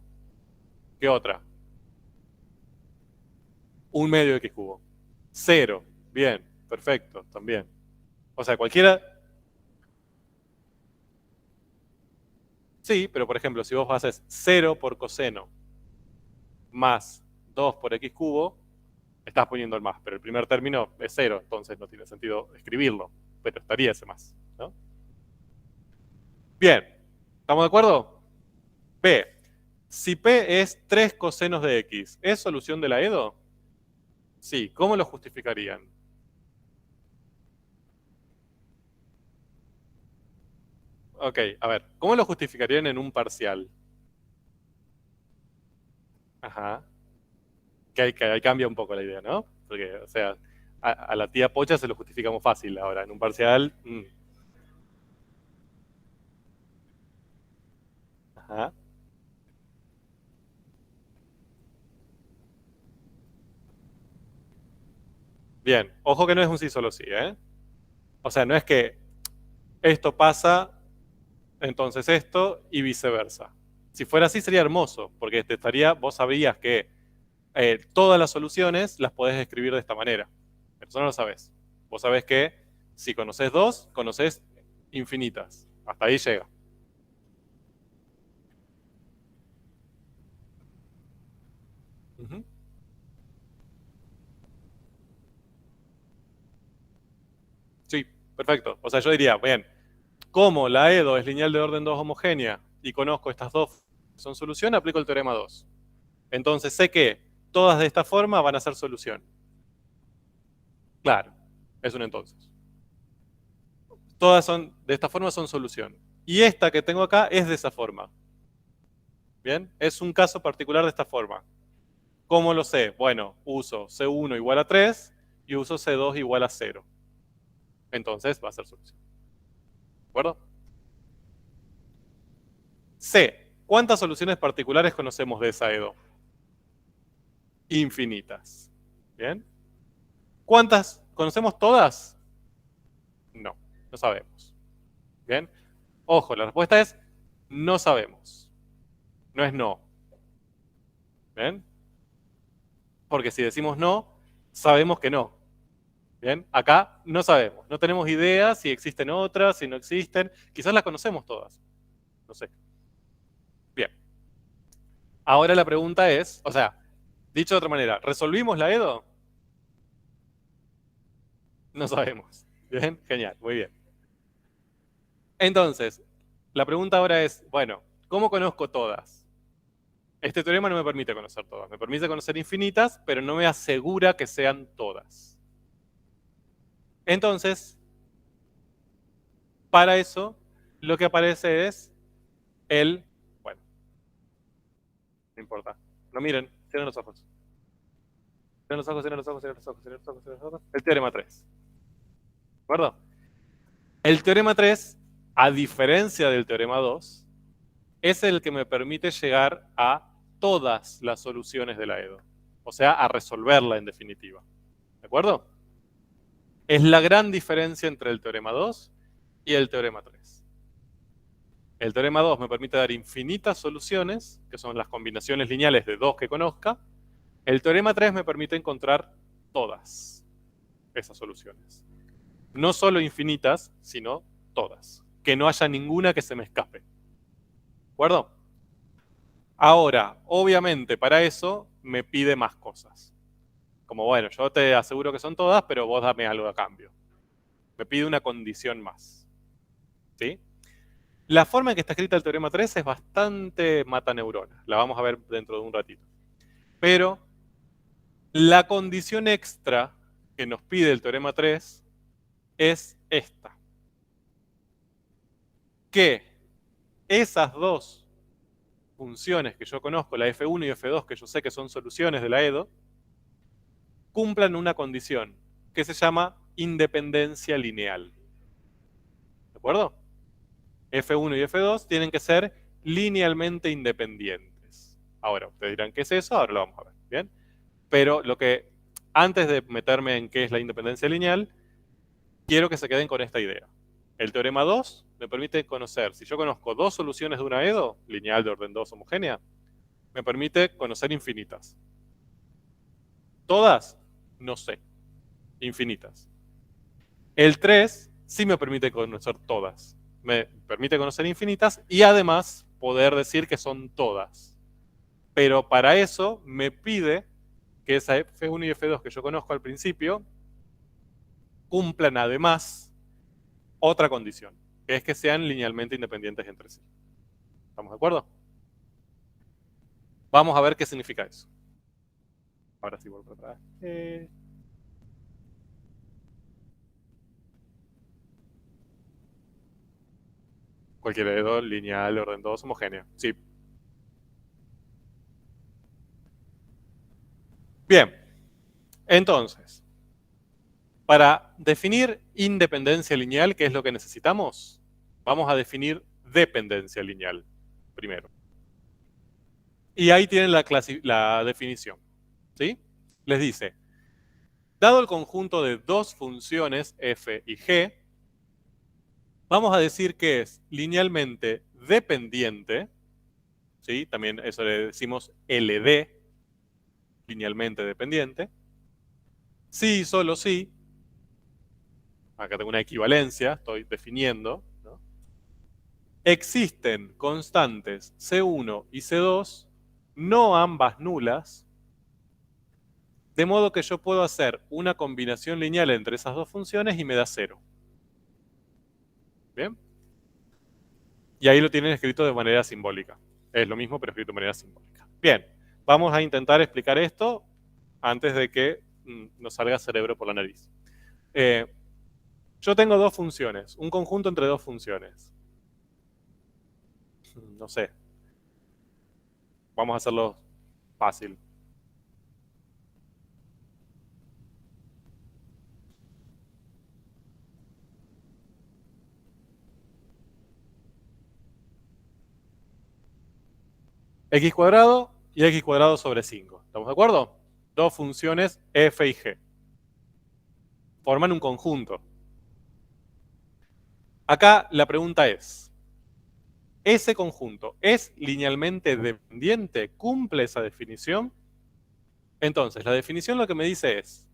¿Qué otra? Un medio de x cubo. 0. Bien, perfecto, también. O sea, cualquiera. Sí, pero por ejemplo, si vos haces 0 por coseno más 2 por x cubo, estás poniendo el más, pero el primer término es 0, entonces no tiene sentido escribirlo, pero estaría ese más, ¿no? Bien, ¿estamos de acuerdo? P. Si P es 3 cosenos de x, ¿es solución de la EDO? Sí, ¿cómo lo justificarían? Ok, a ver, ¿cómo lo justificarían en un parcial? Ajá, que ahí cambia un poco la idea, ¿no? Porque, o sea, a la tía Pocha se lo justificamos fácil ahora, en un parcial. Ajá. Bien, ojo que no es un sí solo sí, ¿eh? O sea, no es que esto pasa, entonces esto y viceversa. Si fuera así sería hermoso, porque te estaría, vos sabrías que todas las soluciones las podés escribir de esta manera. Pero eso no lo sabés. Vos sabés que si conoces dos, conoces infinitas. Hasta ahí llega. Ujú. Sí, perfecto. O sea, yo diría, bien, como la EDO es lineal de orden 2 homogénea y conozco estas dos que son solución, aplico el teorema 2. Entonces sé que todas de esta forma van a ser solución. Claro, es un entonces. Todas son de esta forma son solución. Y esta que tengo acá es de esa forma. Bien, es un caso particular de esta forma. ¿Cómo lo sé? Bueno, uso C1 igual a 3 y uso C2 igual a 0. Entonces va a ser solución. ¿De acuerdo? C. ¿Cuántas soluciones particulares conocemos de esa EDO? Infinitas. ¿Bien? ¿Cuántas? ¿Conocemos todas? No, no sabemos. ¿Bien? Ojo, la respuesta es no sabemos. No es no. ¿Bien? Porque si decimos no, sabemos que no. ¿Bien? Acá no sabemos. No tenemos idea si existen otras, si no existen. Quizás las conocemos todas. No sé. Bien. Ahora la pregunta es, o sea, dicho de otra manera, ¿resolvimos la EDO? No sabemos. Bien, genial, muy bien. Entonces, la pregunta ahora es, bueno, ¿cómo conozco todas? Este teorema no me permite conocer todas, me permite conocer infinitas, pero no me asegura que sean todas. Entonces, para eso, lo que aparece es el, bueno, no importa, no miren, cierren los ojos. Cierren los ojos, cierren los ojos, cierren los ojos, cierren los ojos, cierren los ojos. El teorema 3. ¿De acuerdo? El teorema 3, a diferencia del teorema 2, es el que me permite llegar a todas las soluciones de la EDO. O sea, a resolverla en definitiva. ¿De acuerdo? Es la gran diferencia entre el teorema 2 y el teorema 3. El teorema 2 me permite dar infinitas soluciones, que son las combinaciones lineales de dos que conozca. El teorema 3 me permite encontrar todas esas soluciones. No solo infinitas, sino todas. Que no haya ninguna que se me escape. ¿De acuerdo? Ahora, obviamente, para eso me pide más cosas. Como, bueno, yo te aseguro que son todas, pero vos dame algo a cambio. Me pide una condición más. ¿Sí? La forma en que está escrita el teorema 3 es bastante mataneurona. La vamos a ver dentro de un ratito. Pero la condición extra que nos pide el teorema 3 es esta. Que esas dos funciones que yo conozco, la F1 y F2, que yo sé que son soluciones de la EDO, cumplan una condición que se llama independencia lineal. ¿De acuerdo? F1 y F2 tienen que ser linealmente independientes. Ahora, ustedes dirán, ¿qué es eso? Ahora lo vamos a ver, ¿bien? Pero antes de meterme en qué es la independencia lineal, quiero que se queden con esta idea. El teorema 2 me permite conocer, si yo conozco dos soluciones de una EDO, lineal de orden 2 homogénea, me permite conocer infinitas. ¿Todas? No sé. Infinitas. El 3 sí me permite conocer todas. Me permite conocer infinitas y además poder decir que son todas. Pero para eso me pide que esa F1 y F2 que yo conozco al principio cumplan además otra condición, que es que sean linealmente independientes entre sí. ¿Estamos de acuerdo? Vamos a ver qué significa eso. Ahora sí vuelvo atrás. Cualquier dedo lineal, orden 2, homogéneo. Sí. Bien. Entonces, para definir independencia lineal, ¿qué es lo que necesitamos? Vamos a definir dependencia lineal primero. Y ahí tienen la definición. ¿Sí? Les dice, dado el conjunto de dos funciones f y g, vamos a decir que es linealmente dependiente, ¿sí? También eso le decimos LD, linealmente dependiente. Sí, solo sí. Acá tengo una equivalencia, estoy definiendo, ¿no? Existen constantes C1 y C2, no ambas nulas, de modo que yo puedo hacer una combinación lineal entre esas dos funciones y me da 0. ¿Bien? Y ahí lo tienen escrito de manera simbólica. Es lo mismo, pero escrito de manera simbólica. Bien, vamos a intentar explicar esto antes de que nos salga cerebro por la nariz. Yo tengo dos funciones, un conjunto entre dos funciones. No sé. Vamos a hacerlo fácil. X cuadrado y X cuadrado sobre 5. ¿Estamos de acuerdo? Dos funciones f y g. Forman un conjunto. Acá la pregunta es, ¿ese conjunto es linealmente dependiente? ¿Cumple esa definición? Entonces, la definición lo que me dice es,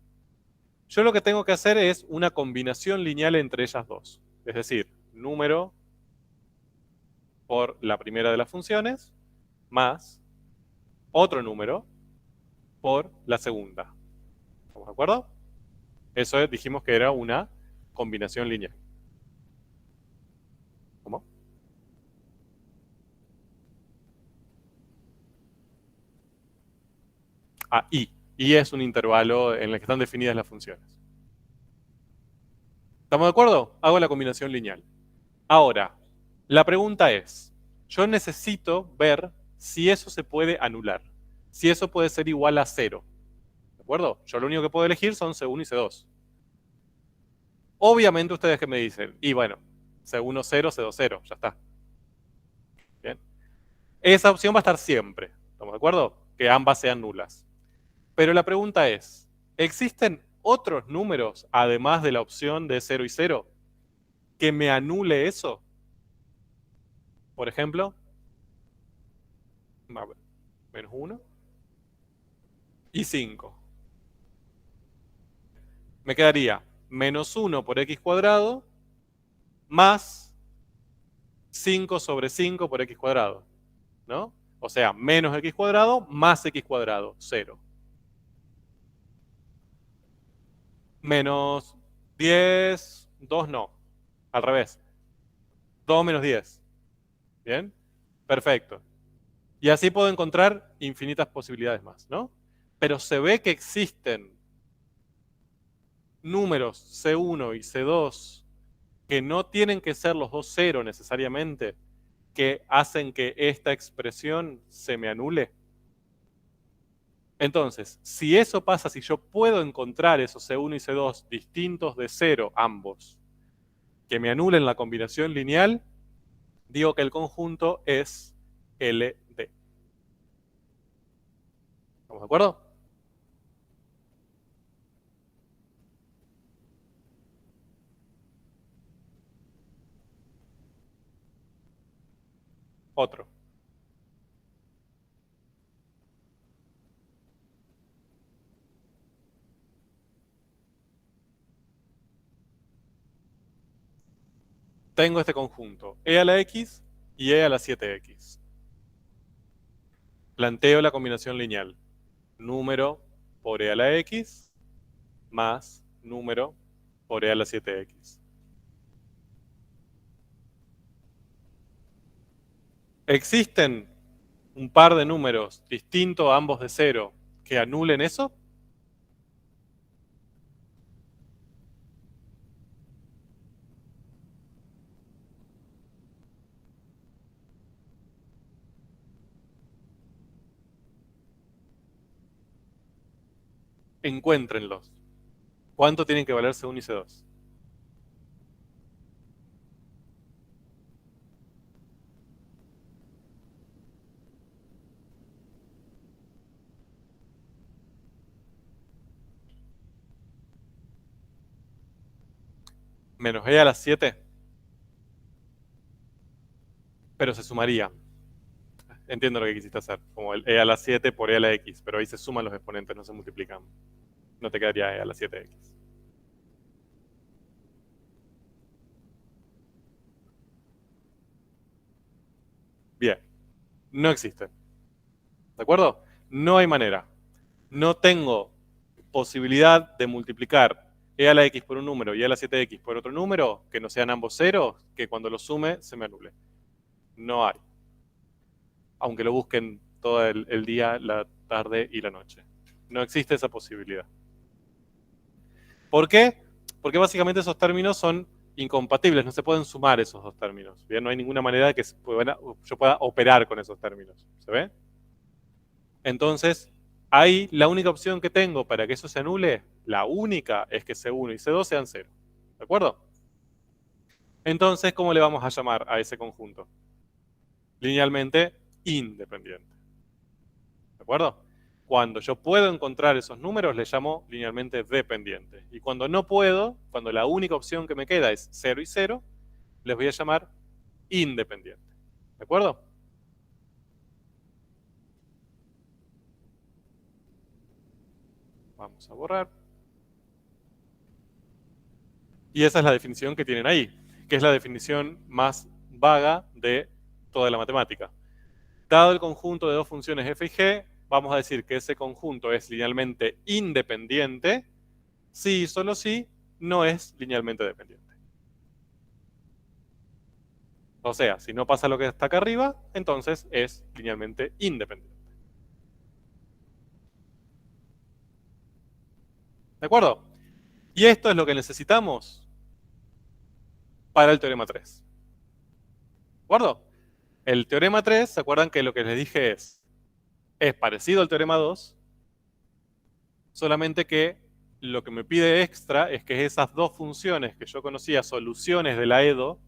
yo lo que tengo que hacer es una combinación lineal entre ellas dos. Es decir, número por la primera de las funciones más otro número por la segunda. ¿Estamos de acuerdo? Eso dijimos que era una combinación lineal. ¿Cómo? Ah, y. Y es un intervalo en el que están definidas las funciones. ¿Estamos de acuerdo? Hago la combinación lineal. Ahora, la pregunta es, yo necesito ver si eso se puede anular. Si eso puede ser igual a 0. ¿De acuerdo? Yo lo único que puedo elegir son C1 y C2. Obviamente ustedes que me dicen, y bueno, C1 0, C2 0, ya está. Bien. Esa opción va a estar siempre. ¿Estamos de acuerdo? Que ambas sean nulas. Pero la pregunta es, ¿existen otros números, además de la opción de 0 y 0, que me anule eso? Por ejemplo, a ver, menos 1 y 5. Me quedaría menos 1 por x cuadrado más 5 sobre 5 por x cuadrado, ¿no? O sea, menos x cuadrado más x cuadrado, 0. Menos 10, 2 no, al revés. 2 menos 10. ¿Bien? Perfecto. Y así puedo encontrar infinitas posibilidades más, ¿no? Pero se ve que existen números C1 y C2 que no tienen que ser los dos 0 necesariamente, que hacen que esta expresión se me anule. Entonces, si eso pasa, si yo puedo encontrar esos C1 y C2 distintos de 0 ambos, que me anulen la combinación lineal, digo que el conjunto es LD. ¿Estamos de acuerdo? Otro. Tengo este conjunto, e a la x y e a la 7x. Planteo la combinación lineal. Número por e a la x más número por e a la 7x. ¿Existen un par de números distintos, ambos de 0, que anulen eso? Encuéntrenlos. ¿Cuánto tienen que valer C1 y C2? Menos e a la 7, pero se sumaría. Entiendo lo que quisiste hacer, como el e a la 7 por e a la x, pero ahí se suman los exponentes, no se multiplican. No te quedaría e a la 7x. Bien, no existe. ¿De acuerdo? No hay manera. No tengo posibilidad de multiplicar e a la x por un número y e a la 7x por otro número, que no sean ambos ceros, que cuando los sume se me anule. No hay. Aunque lo busquen todo el día, la tarde y la noche. No existe esa posibilidad. ¿Por qué? Porque básicamente esos términos son incompatibles, no se pueden sumar esos dos términos. ¿Bien? No hay ninguna manera de que yo pueda operar con esos términos. ¿Se ve? Entonces, ahí la única opción que tengo para que eso se anule, la única, es que C1 y C2 sean 0. ¿De acuerdo? Entonces, ¿cómo le vamos a llamar a ese conjunto? Linealmente independiente. ¿De acuerdo? Cuando yo puedo encontrar esos números, le llamo linealmente dependiente. Y cuando no puedo, cuando la única opción que me queda es 0 y 0, les voy a llamar independiente. ¿De acuerdo? Vamos a borrar. Y esa es la definición que tienen ahí, que es la definición más vaga de toda la matemática. Dado el conjunto de dos funciones f y g, vamos a decir que ese conjunto es linealmente independiente si y solo si no es linealmente dependiente. O sea, si no pasa lo que está acá arriba, entonces es linealmente independiente. ¿De acuerdo? Y esto es lo que necesitamos para el teorema 3. ¿De acuerdo? El teorema 3, ¿se acuerdan que lo que les dije es parecido al teorema 2? Solamente que lo que me pide extra es que esas dos funciones que yo conocía, soluciones de la EDO,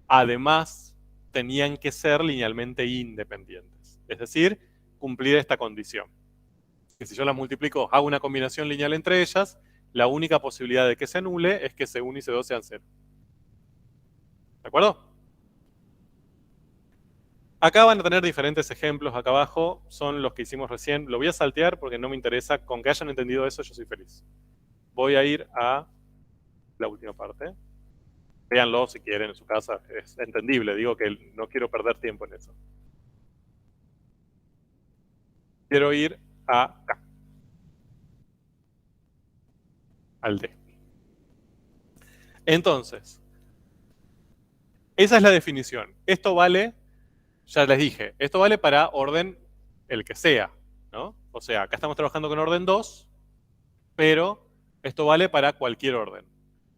además tenían que ser linealmente independientes. Es decir, cumplir esta condición. Que si yo las multiplico, hago una combinación lineal entre ellas, la única posibilidad de que se anule es que C1 y C2 sean 0. ¿De acuerdo? Acá van a tener diferentes ejemplos. Acá abajo son los que hicimos recién. Lo voy a saltear porque no me interesa. Con que hayan entendido eso, yo soy feliz. Voy a ir a la última parte. Véanlo si quieren en su casa. Es entendible. Digo que no quiero perder tiempo en eso. Quiero ir a acá. Al D. Entonces, esa es la definición. Esto vale, ya les dije, esto vale para orden el que sea, ¿no? O sea, acá estamos trabajando con orden 2, pero esto vale para cualquier orden.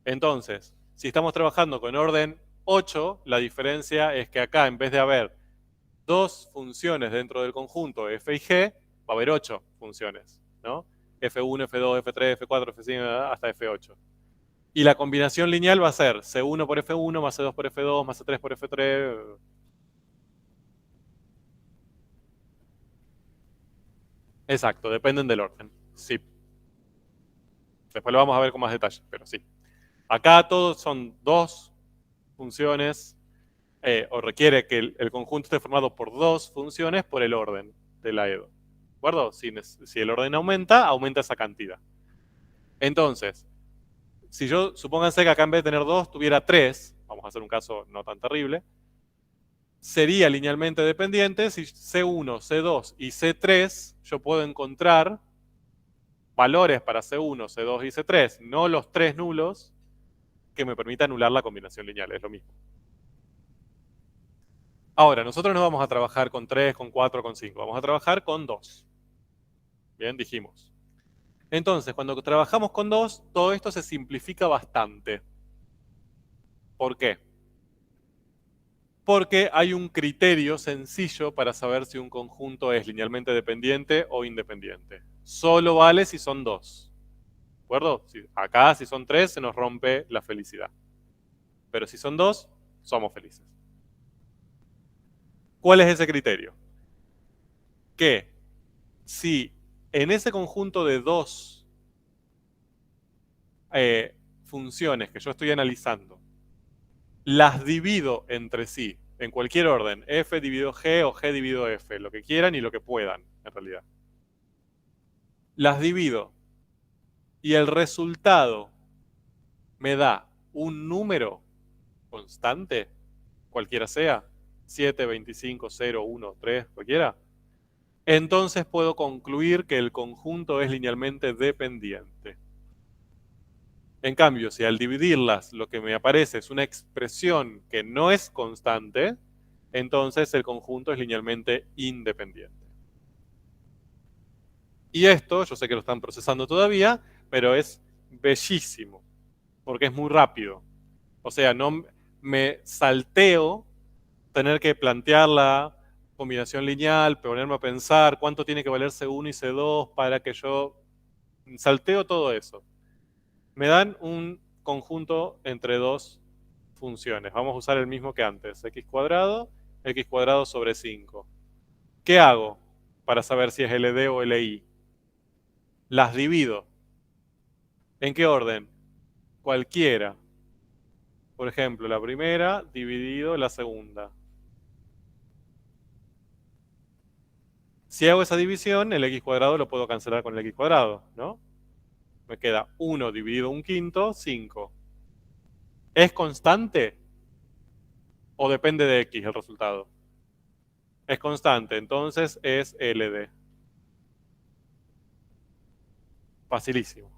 Entonces, si estamos trabajando con orden 8, la diferencia es que acá, en vez de haber dos funciones dentro del conjunto f y g, va a haber 8 funciones, ¿no? F1, F2, F3, F4, F5, hasta F8. Y la combinación lineal va a ser C1 por F1 más C2 por F2 más C3 por F3. Exacto, dependen del orden. Sí. Después lo vamos a ver con más detalle, pero sí. Acá todos son dos funciones, o requiere que el conjunto esté formado por dos funciones por el orden de la EDO. ¿De acuerdo? Si el orden aumenta, aumenta esa cantidad. Entonces, si yo, supónganse que acá en vez de tener dos, tuviera tres, vamos a hacer un caso no tan terrible, sería linealmente dependiente si C1, C2 y C3 yo puedo encontrar valores para C1, C2 y C3, no los tres nulos, que me permita anular la combinación lineal, es lo mismo. Ahora, nosotros no vamos a trabajar con 3, con 4, con 5, vamos a trabajar con 2. Bien, dijimos. Entonces, cuando trabajamos con 2, todo esto se simplifica bastante. ¿Por qué? Porque hay un criterio sencillo para saber si un conjunto es linealmente dependiente o independiente. Solo vale si son 2. ¿De acuerdo? Acá, si son 3, se nos rompe la felicidad. Pero si son 2, somos felices. ¿Cuál es ese criterio? Que si en ese conjunto de dos funciones que yo estoy analizando, las divido entre sí, en cualquier orden, f dividido g o g dividido f, lo que quieran y lo que puedan, en realidad. Las divido y el resultado me da un número constante, cualquiera sea, 7, 25, 0, 1, 3, cualquiera, entonces puedo concluir que el conjunto es linealmente dependiente. En cambio, si al dividirlas lo que me aparece es una expresión que no es constante, entonces el conjunto es linealmente independiente. Y esto, yo sé que lo están procesando todavía, pero es bellísimo, porque es muy rápido. O sea, no me salteo tener que plantear la combinación lineal, ponerme a pensar cuánto tiene que valer C1 y C2 para que yo salteo todo eso. Me dan un conjunto entre dos funciones. Vamos a usar el mismo que antes. X cuadrado sobre 5. ¿Qué hago para saber si es LD o LI? Las divido. ¿En qué orden? Cualquiera. Por ejemplo, la primera dividido la segunda. Si hago esa división, el x cuadrado lo puedo cancelar con el x cuadrado, ¿no? Me queda 1 dividido 1/5, 5. ¿Es constante o depende de x el resultado? Es constante, entonces es LD. Facilísimo,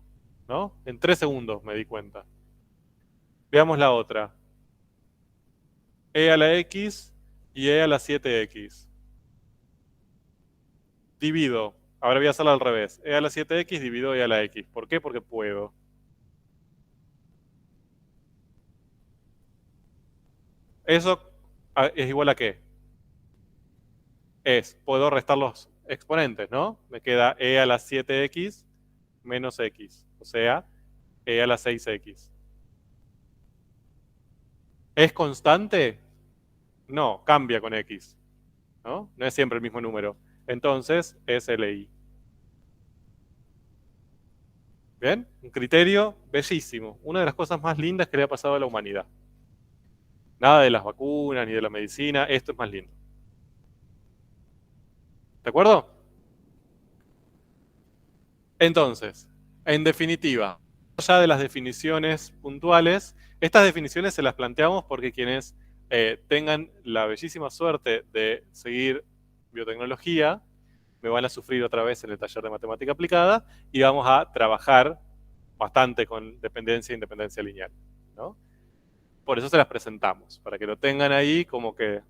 ¿no? En 3 segundos me di cuenta. Veamos la otra. E a la x y e a la 7x. Divido. Ahora voy a hacerlo al revés. E a la 7x divido e a la x. ¿Por qué? Porque puedo. ¿Eso es igual a qué? Puedo restar los exponentes, ¿no? Me queda e a la 7x menos x. O sea, e a la 6x. ¿Es constante? No, cambia con x, ¿no? No es siempre el mismo número. Entonces, es LI. ¿Bien? Un criterio bellísimo. Una de las cosas más lindas que le ha pasado a la humanidad. Nada de las vacunas ni de la medicina. Esto es más lindo. ¿De acuerdo? Entonces, en definitiva, ya de las definiciones puntuales, estas definiciones se las planteamos porque quienes tengan la bellísima suerte de seguir biotecnología, me van a sufrir otra vez en el taller de matemática aplicada y vamos a trabajar bastante con dependencia e independencia lineal, ¿no? Por eso se las presentamos, para que lo tengan ahí como que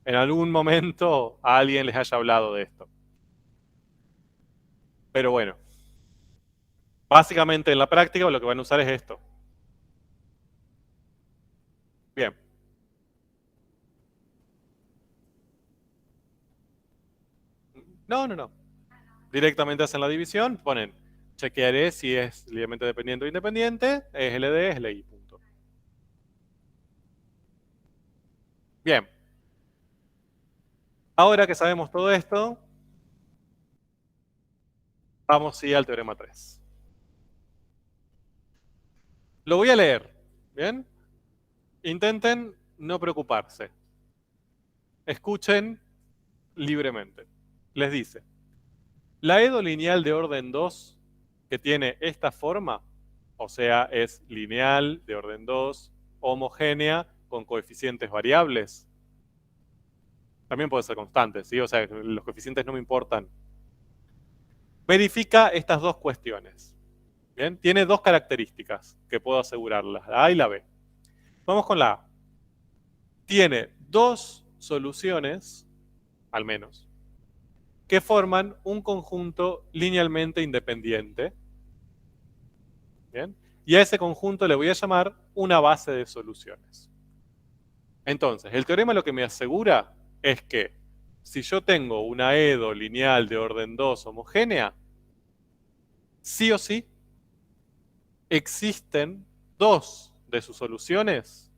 en algún momento a alguien les haya hablado de esto. Pero bueno, básicamente en la práctica lo que van a usar es esto. Bien. No. Directamente hacen la división, ponen chequearé si es linealmente dependiente o independiente, es LD, es LI, punto. Bien. Ahora que sabemos todo esto, vamos sí al teorema 3. Lo voy a leer, ¿bien? Intenten no preocuparse. Escuchen libremente. Les dice, la EDO lineal de orden 2 que tiene esta forma, o sea, es lineal de orden 2, homogénea, con coeficientes variables. También puede ser constante, ¿sí? O sea, los coeficientes no me importan. Verifica estas dos cuestiones. ¿Bien? Tiene dos características que puedo asegurarlas, la A y la B. Vamos con la A. Tiene dos soluciones, al menos, que forman un conjunto linealmente independiente. ¿Bien? Y a ese conjunto le voy a llamar una base de soluciones. Entonces, el teorema lo que me asegura es que si yo tengo una EDO lineal de orden 2 homogénea, sí o sí existen dos de sus soluciones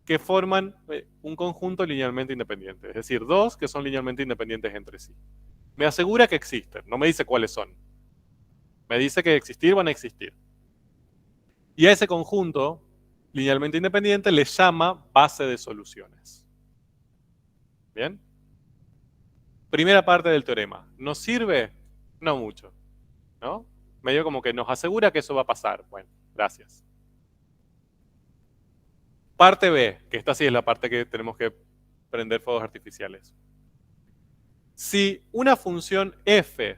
que forman un conjunto linealmente independiente. Es decir, dos que son linealmente independientes entre sí. Me asegura que existen, no me dice cuáles son. Me dice que existir van a existir. Y a ese conjunto linealmente independiente le llama base de soluciones. ¿Bien? Primera parte del teorema. ¿Nos sirve? No mucho, ¿no? Medio como que nos asegura que eso va a pasar. Bueno, gracias. Parte B, que esta sí es la parte que tenemos que prender fuegos artificiales. Si una función f,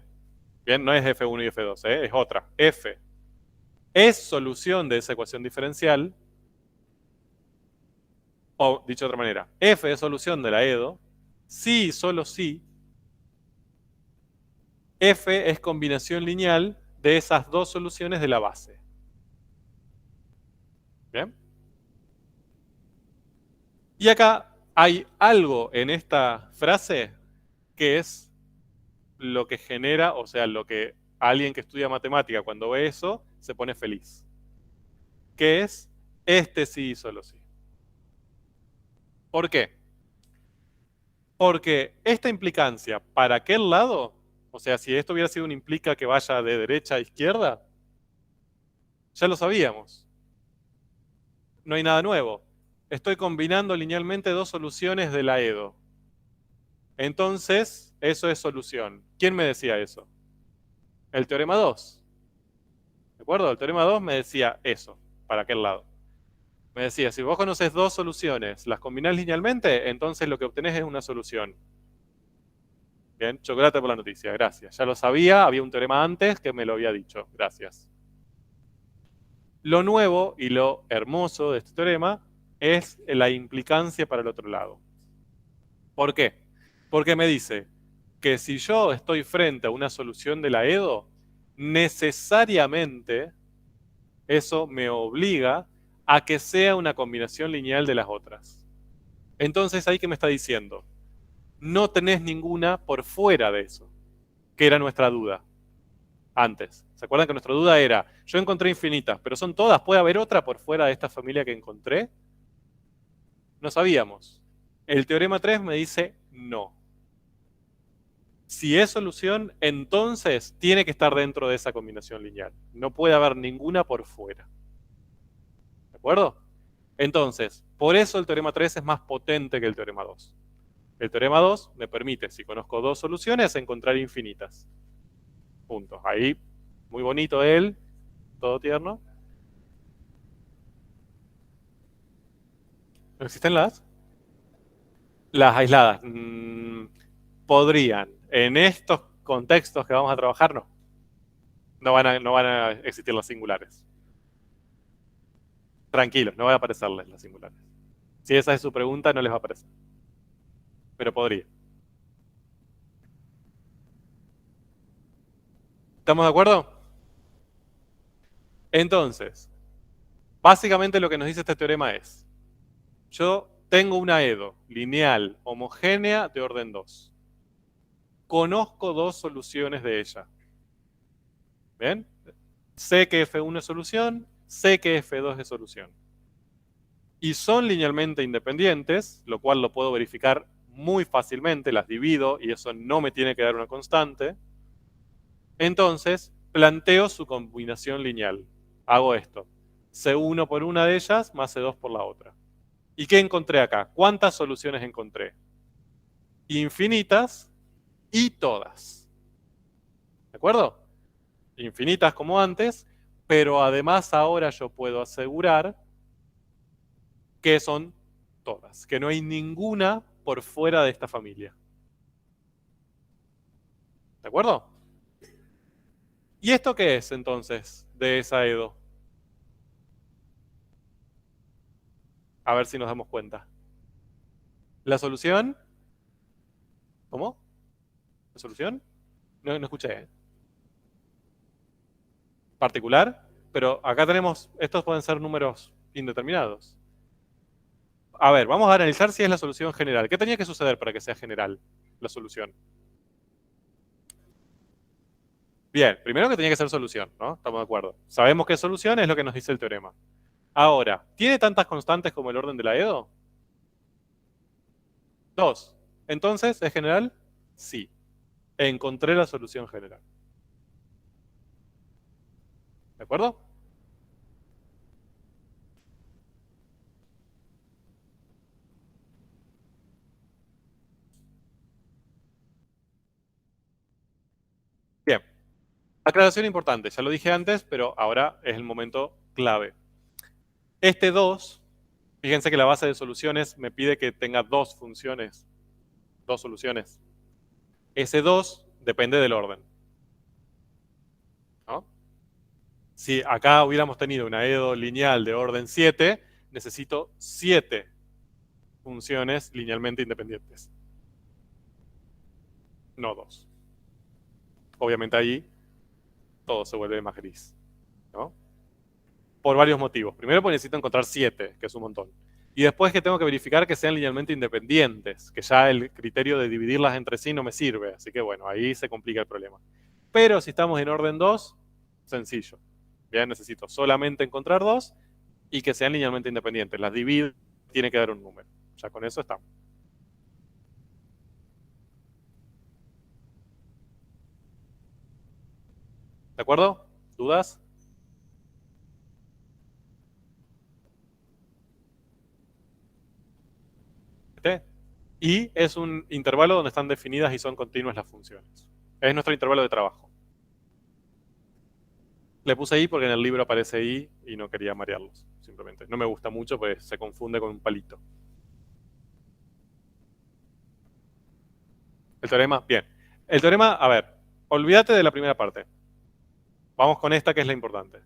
bien, no es f1 y f2, es otra, f, es solución de esa ecuación diferencial, o dicho de otra manera, f es solución de la EDO, si y solo si f es combinación lineal de esas dos soluciones de la base. ¿Bien? Y acá hay algo en esta frase que es lo que genera, o sea, lo que alguien que estudia matemática cuando ve eso se pone feliz. Que es este sí y solo sí. ¿Por qué? Porque esta implicancia para aquel lado, o sea, si esto hubiera sido una implica que vaya de derecha a izquierda, ya lo sabíamos. No hay nada nuevo. Estoy combinando linealmente dos soluciones de la EDO. Entonces, eso es solución. ¿Quién me decía eso? El teorema 2. ¿De acuerdo? El teorema 2 me decía eso, para aquel lado. Me decía, si vos conoces dos soluciones, las combinás linealmente, entonces lo que obtenés es una solución. Bien, chocolate por la noticia, gracias. Ya lo sabía, había un teorema antes que me lo había dicho, gracias. Lo nuevo y lo hermoso de este teorema es la implicancia para el otro lado. ¿Por qué? Porque me dice que si yo estoy frente a una solución de la EDO, necesariamente eso me obliga a que sea una combinación lineal de las otras. Entonces, ahí que me está diciendo, no tenés ninguna por fuera de eso, que era nuestra duda antes. ¿Se acuerdan que nuestra duda era, yo encontré infinitas, pero son todas, ¿puede haber otra por fuera de esta familia que encontré? No sabíamos. El teorema 3 me dice no. Si es solución, entonces tiene que estar dentro de esa combinación lineal. No puede haber ninguna por fuera. ¿De acuerdo? Entonces, por eso el teorema 3 es más potente que el teorema 2. El teorema 2 me permite, si conozco dos soluciones, encontrar infinitas. Puntos. Ahí, muy bonito él, todo tierno. ¿No existen las? Las aisladas. Podrían. En estos contextos que vamos a trabajar, no. No van a existir las singulares. Tranquilos, no van a aparecerles las singulares. Si esa es su pregunta, no les va a aparecer. Pero podría. ¿Estamos de acuerdo? Entonces, básicamente lo que nos dice este teorema es, yo tengo una EDO lineal homogénea de orden 2. Conozco dos soluciones de ella. ¿Bien? Sé que F1 es solución, sé que F2 es solución. Y son linealmente independientes, lo cual lo puedo verificar muy fácilmente, las divido y eso no me tiene que dar una constante. Entonces, planteo su combinación lineal. Hago esto. C1 por una de ellas más C2 por la otra. ¿Y qué encontré acá? ¿Cuántas soluciones encontré? Infinitas y todas. ¿De acuerdo? Infinitas como antes, pero además ahora yo puedo asegurar que son todas, que no hay ninguna por fuera de esta familia. ¿De acuerdo? ¿Y esto qué es entonces de esa EDO? A ver si nos damos cuenta. La solución, ¿cómo? ¿La solución? No escuché, ¿eh? Particular, pero acá tenemos, estos pueden ser números indeterminados. A ver, vamos a analizar si es la solución general. ¿Qué tenía que suceder para que sea general la solución? Bien, primero que tenía que ser solución, ¿no? Estamos de acuerdo. Sabemos que solución es lo que nos dice el teorema. Ahora, ¿tiene tantas constantes como el orden de la EDO? 2. Entonces, ¿es general? Sí. Encontré la solución general. ¿De acuerdo? Bien. Aclaración importante, ya lo dije antes, pero ahora es el momento clave. Este 2, fíjense que la base de soluciones me pide que tenga dos funciones, dos soluciones. Ese 2 depende del orden, ¿no? Si acá hubiéramos tenido una EDO lineal de orden 7, necesito 7 funciones linealmente independientes, no 2. Obviamente ahí todo se vuelve más gris, ¿no? Por varios motivos. Primero porque necesito encontrar 7, que es un montón. Y después que tengo que verificar que sean linealmente independientes, que ya el criterio de dividirlas entre sí no me sirve. Así que bueno, ahí se complica el problema. Pero si estamos en orden 2, sencillo. Bien, necesito solamente encontrar 2 y que sean linealmente independientes. Las divido, tiene que dar un número. Ya con eso estamos. ¿De acuerdo? ¿Dudas? ¿Este? Y es un intervalo donde están definidas y son continuas las funciones. Es nuestro intervalo de trabajo. Le puse I porque en el libro aparece I y no quería marearlos, simplemente. No me gusta mucho pues se confunde con un palito. El teorema, bien. El teorema, a ver, olvídate de la primera parte. Vamos con esta que es la importante.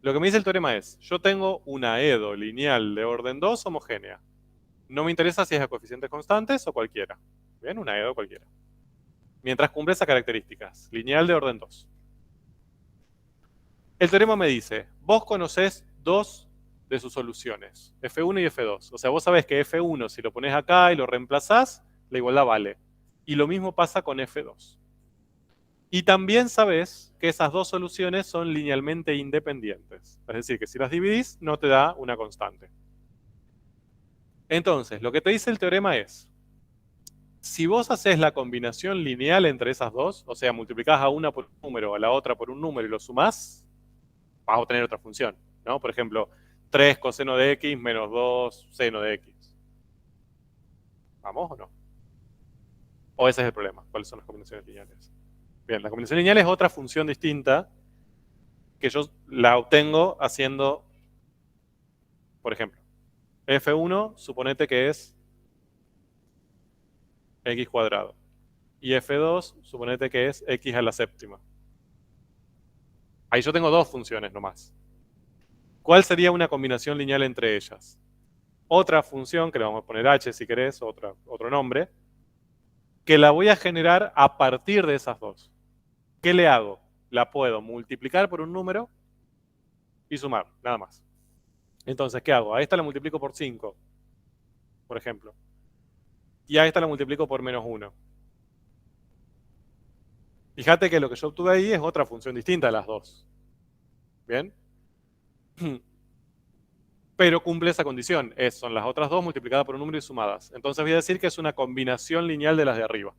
Lo que me dice el teorema es, yo tengo una EDO lineal de orden 2 homogénea. No me interesa si es de coeficientes constantes o cualquiera. Bien, una EDO cualquiera. Mientras cumple esas características, lineal de orden 2. El teorema me dice, vos conocés dos de sus soluciones, F1 y F2. O sea, vos sabés que F1, si lo pones acá y lo reemplazás, la igualdad vale. Y lo mismo pasa con F2. Y también sabés que esas dos soluciones son linealmente independientes. Es decir, que si las dividís, no te da una constante. Entonces, lo que te dice el teorema es, si vos haces la combinación lineal entre esas dos, o sea, multiplicás a una por un número, a la otra por un número y lo sumás, vas a obtener otra función, ¿no? Por ejemplo, 3 coseno de x menos 2 seno de x. ¿Vamos o no? ¿O ese es el problema? ¿Cuáles son las combinaciones lineales? Bien, la combinación lineal es otra función distinta que yo la obtengo haciendo, por ejemplo, f1, suponete que es x cuadrado. Y f2, suponete que es x a la séptima. Ahí yo tengo dos funciones nomás. ¿Cuál sería una combinación lineal entre ellas? Otra función, que le vamos a poner h si querés, otro nombre, que la voy a generar a partir de esas dos. ¿Qué le hago? La puedo multiplicar por un número y sumar, nada más. Entonces, ¿qué hago? A esta la multiplico por 5, por ejemplo. Y a esta la multiplico por menos 1. Fíjate que lo que yo obtuve ahí es otra función distinta de las dos. ¿Bien? Pero cumple esa condición. Son las otras dos multiplicadas por un número y sumadas. Entonces voy a decir que es una combinación lineal de las de arriba.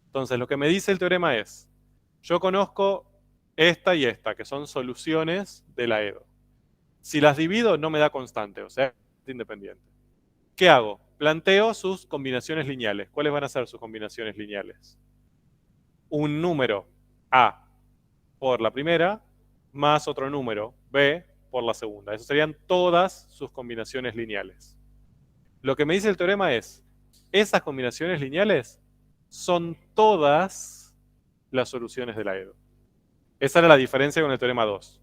Entonces lo que me dice el teorema es, yo conozco esta y esta, que son soluciones de la EDO. Si las divido no me da constante, o sea, es independiente. ¿Qué hago? Planteo sus combinaciones lineales. ¿Cuáles van a ser sus combinaciones lineales? Un número A por la primera más otro número B por la segunda. Esas serían todas sus combinaciones lineales. Lo que me dice el teorema es, esas combinaciones lineales son todas las soluciones de la EDO. Esa era la diferencia con el teorema 2.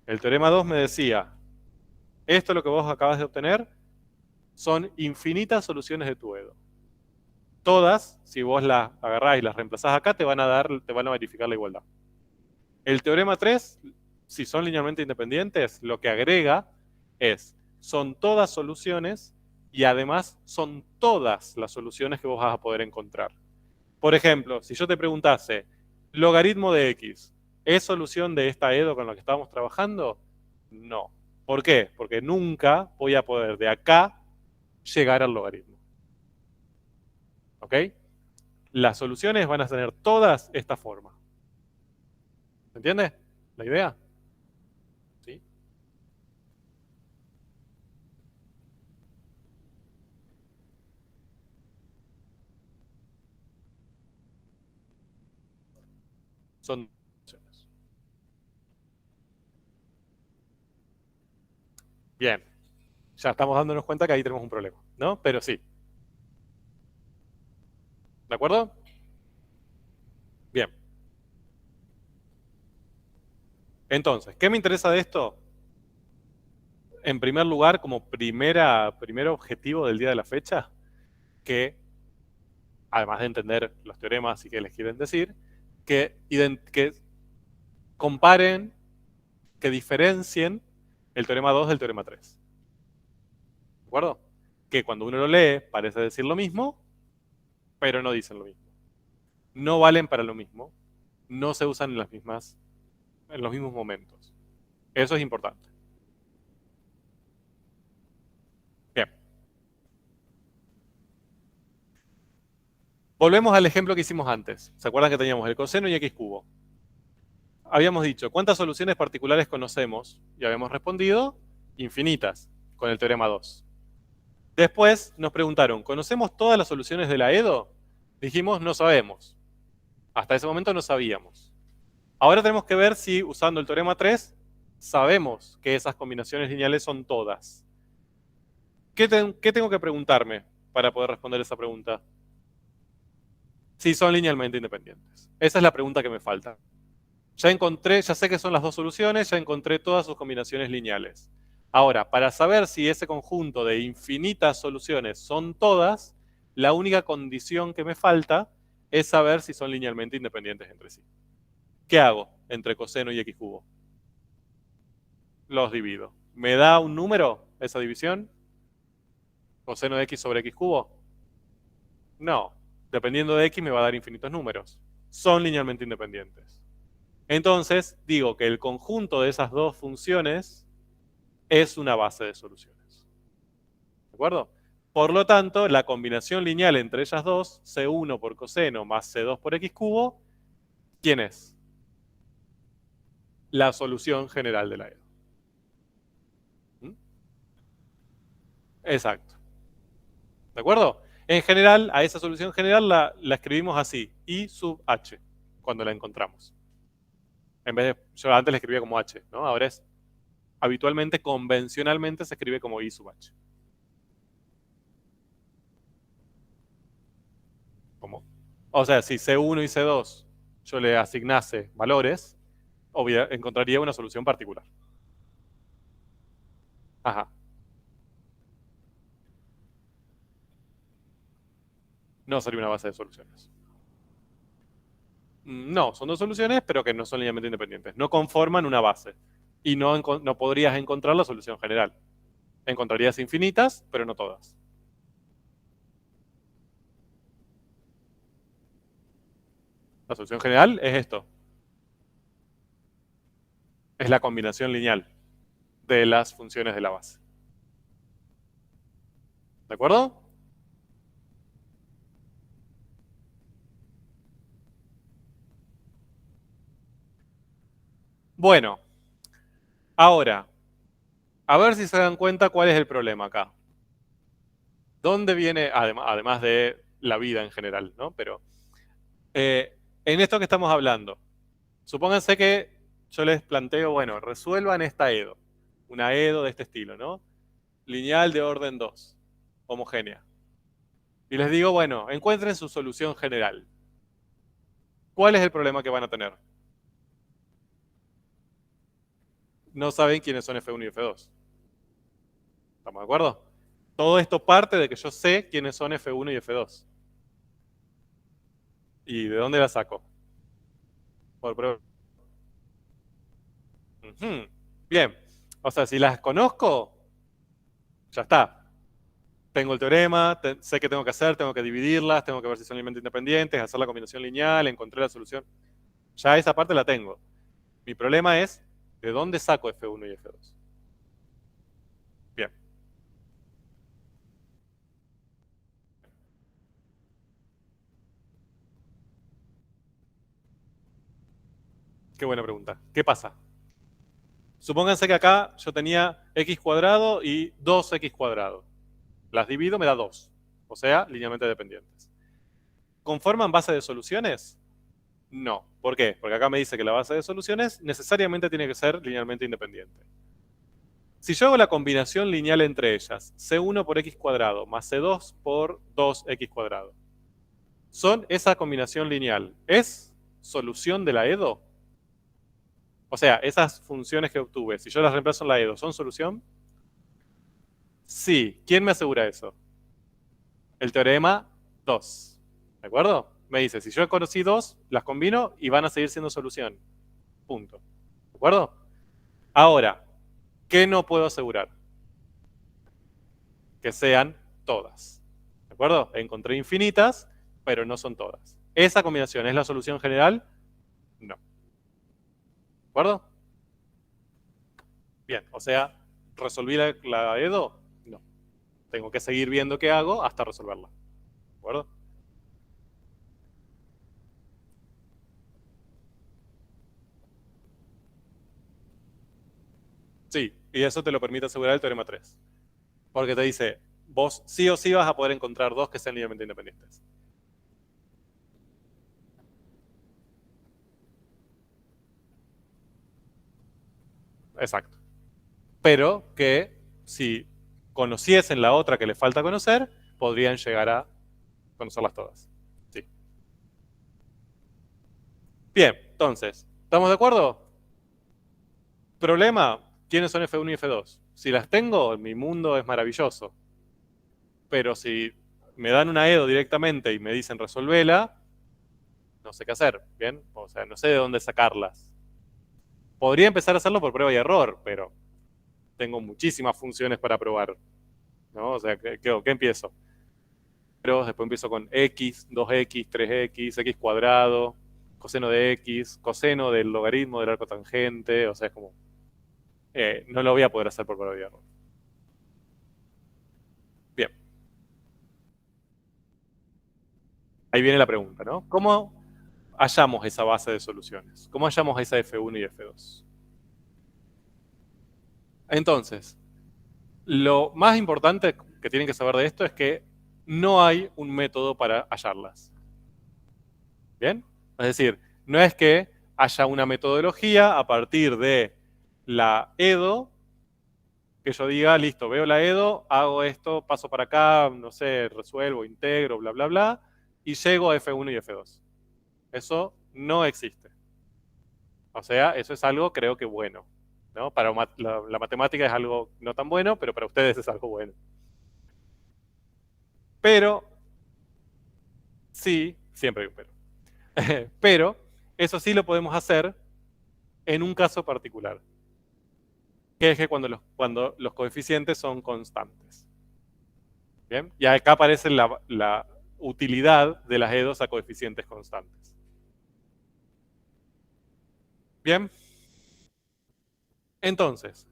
El teorema 2 me decía, esto lo que vos acabas de obtener son infinitas soluciones de tu EDO. Todas, si vos las agarrás y las reemplazás acá, te van a verificar la igualdad. El teorema 3, si son linealmente independientes, lo que agrega es, son todas soluciones y además son todas las soluciones que vos vas a poder encontrar. Por ejemplo, si yo te preguntase, logaritmo de x, ¿es solución de esta EDO con la que estábamos trabajando? No. ¿Por qué? Porque nunca voy a poder de acá llegar al logaritmo. ¿Ok? Las soluciones van a tener todas esta forma. ¿Se entiende la idea? ¿Sí? Son soluciones. Bien. Ya estamos dándonos cuenta que ahí tenemos un problema, ¿no? Pero sí. ¿De acuerdo? Bien. Entonces, ¿qué me interesa de esto? En primer lugar, como primer objetivo del día de la fecha, que además de entender los teoremas y qué les quieren decir, que comparen, que diferencien el teorema 2 del teorema 3. ¿De acuerdo? Que cuando uno lo lee parece decir lo mismo, pero no dicen lo mismo. No valen para lo mismo, no se usan en los mismos momentos. Eso es importante. Bien. Volvemos al ejemplo que hicimos antes. ¿Se acuerdan que teníamos el coseno y x cubo? Habíamos dicho, ¿cuántas soluciones particulares conocemos? Y habíamos respondido, infinitas, con el teorema 2. Después nos preguntaron, ¿conocemos todas las soluciones de la EDO? Dijimos, no sabemos. Hasta ese momento no sabíamos. Ahora tenemos que ver si, usando el teorema 3, sabemos que esas combinaciones lineales son todas. ¿Qué tengo que preguntarme para poder responder esa pregunta? Si son linealmente independientes. Esa es la pregunta que me falta. Ya sé que son las dos soluciones, ya encontré todas sus combinaciones lineales. Ahora, para saber si ese conjunto de infinitas soluciones son todas, la única condición que me falta es saber si son linealmente independientes entre sí. ¿Qué hago entre coseno y x cubo? Los divido. ¿Me da un número esa división? ¿Coseno de x sobre x cubo? No. Dependiendo de x me va a dar infinitos números. Son linealmente independientes. Entonces, digo que el conjunto de esas dos funciones es una base de soluciones. ¿De acuerdo? Por lo tanto, la combinación lineal entre ellas dos, C1 por coseno más C2 por x cubo, ¿quién es? La solución general de la EDO. ¿Mm? Exacto. ¿De acuerdo? En general, a esa solución general la escribimos así, I sub H, cuando la encontramos. En vez de, yo antes la escribía como H, ¿no? Ahora es, habitualmente, convencionalmente se escribe como I sub H. Como, o sea, si C1 y C2 yo le asignase valores, encontraría una solución particular. Ajá. No sería una base de soluciones. No, son dos soluciones, pero que no son linealmente independientes. No conforman una base. Y no podrías encontrar la solución general. Encontrarías infinitas, pero no todas. La solución general es esto. Es la combinación lineal de las funciones de la base. ¿De acuerdo? Bueno, ahora, a ver si se dan cuenta cuál es el problema acá. ¿Dónde viene, además de la vida en general, ¿no? Pero en esto que estamos hablando, supónganse que yo les planteo, bueno, resuelvan esta EDO, una EDO de este estilo, ¿no? Lineal de orden 2, homogénea. Y les digo, bueno, encuentren su solución general. ¿Cuál es el problema que van a tener? No saben quiénes son F1 y F2. ¿Estamos de acuerdo? Todo esto parte de que yo sé quiénes son F1 y F2. ¿Y de dónde la saco? Por prueba. Ujú. Bien. O sea, si las conozco, ya está. Tengo el teorema, sé qué tengo que hacer, tengo que dividirlas, tengo que ver si son linealmente independientes, hacer la combinación lineal, encontré la solución. Ya esa parte la tengo. Mi problema es, ¿de dónde saco F1 y F2? Bien. Qué buena pregunta. ¿Qué pasa? Supónganse que acá yo tenía x cuadrado y 2x cuadrado. Las divido, me da 2. O sea, linealmente dependientes. ¿Conforman base de soluciones? No. ¿Por qué? Porque acá me dice que la base de soluciones necesariamente tiene que ser linealmente independiente. Si yo hago la combinación lineal entre ellas, C1 por x cuadrado más C2 por 2x cuadrado, ¿son esa combinación lineal? ¿Es solución de la EDO? O sea, esas funciones que obtuve, si yo las reemplazo en la EDO, ¿son solución? Sí. ¿Quién me asegura eso? El teorema 2. ¿De acuerdo? Me dice, si yo conocí 2, las combino y van a seguir siendo solución. Punto. ¿De acuerdo? Ahora, ¿qué no puedo asegurar? Que sean todas. ¿De acuerdo? Encontré infinitas, pero no son todas. ¿Esa combinación es la solución general? No. ¿De acuerdo? Bien, o sea, ¿resolví la EDO? No. Tengo que seguir viendo qué hago hasta resolverla. ¿De acuerdo? Sí, y eso te lo permite asegurar el teorema 3. Porque te dice, vos sí o sí vas a poder encontrar dos que sean linealmente independientes. Exacto. Pero que si conociesen la otra que les falta conocer, podrían llegar a conocerlas todas. Sí. Bien, entonces, ¿estamos de acuerdo? Problema, ¿quiénes son F1 y F2? Si las tengo, mi mundo es maravilloso. Pero si me dan una EDO directamente y me dicen resolvela, no sé qué hacer, ¿bien? O sea, no sé de dónde sacarlas. Podría empezar a hacerlo por prueba y error, pero tengo muchísimas funciones para probar, ¿no? O sea, ¿qué empiezo? Pero después empiezo con x, 2x, 3x, x cuadrado, coseno de x, coseno del logaritmo del arco tangente, o sea, es como, no lo voy a poder hacer por prueba y error. Bien, ahí viene la pregunta, ¿no? ¿Cómo hallamos esa base de soluciones? ¿Cómo hallamos esa F1 y F2? Entonces, lo más importante que tienen que saber de esto es que no hay un método para hallarlas. ¿Bien? Es decir, no es que haya una metodología a partir de la EDO, que yo diga, listo, veo la EDO, hago esto, paso para acá, no sé, resuelvo, integro, bla, bla, bla, y llego a F1 y F2. Eso no existe. O sea, eso es algo, creo que bueno. ¿No? Para la matemática es algo no tan bueno, pero para ustedes es algo bueno. Pero, sí, siempre hay un pero. Pero, eso sí lo podemos hacer en un caso particular, que es que cuando los coeficientes son constantes. ¿Bien? Y acá aparece la utilidad de las EDOs a coeficientes constantes. Bien. Entonces,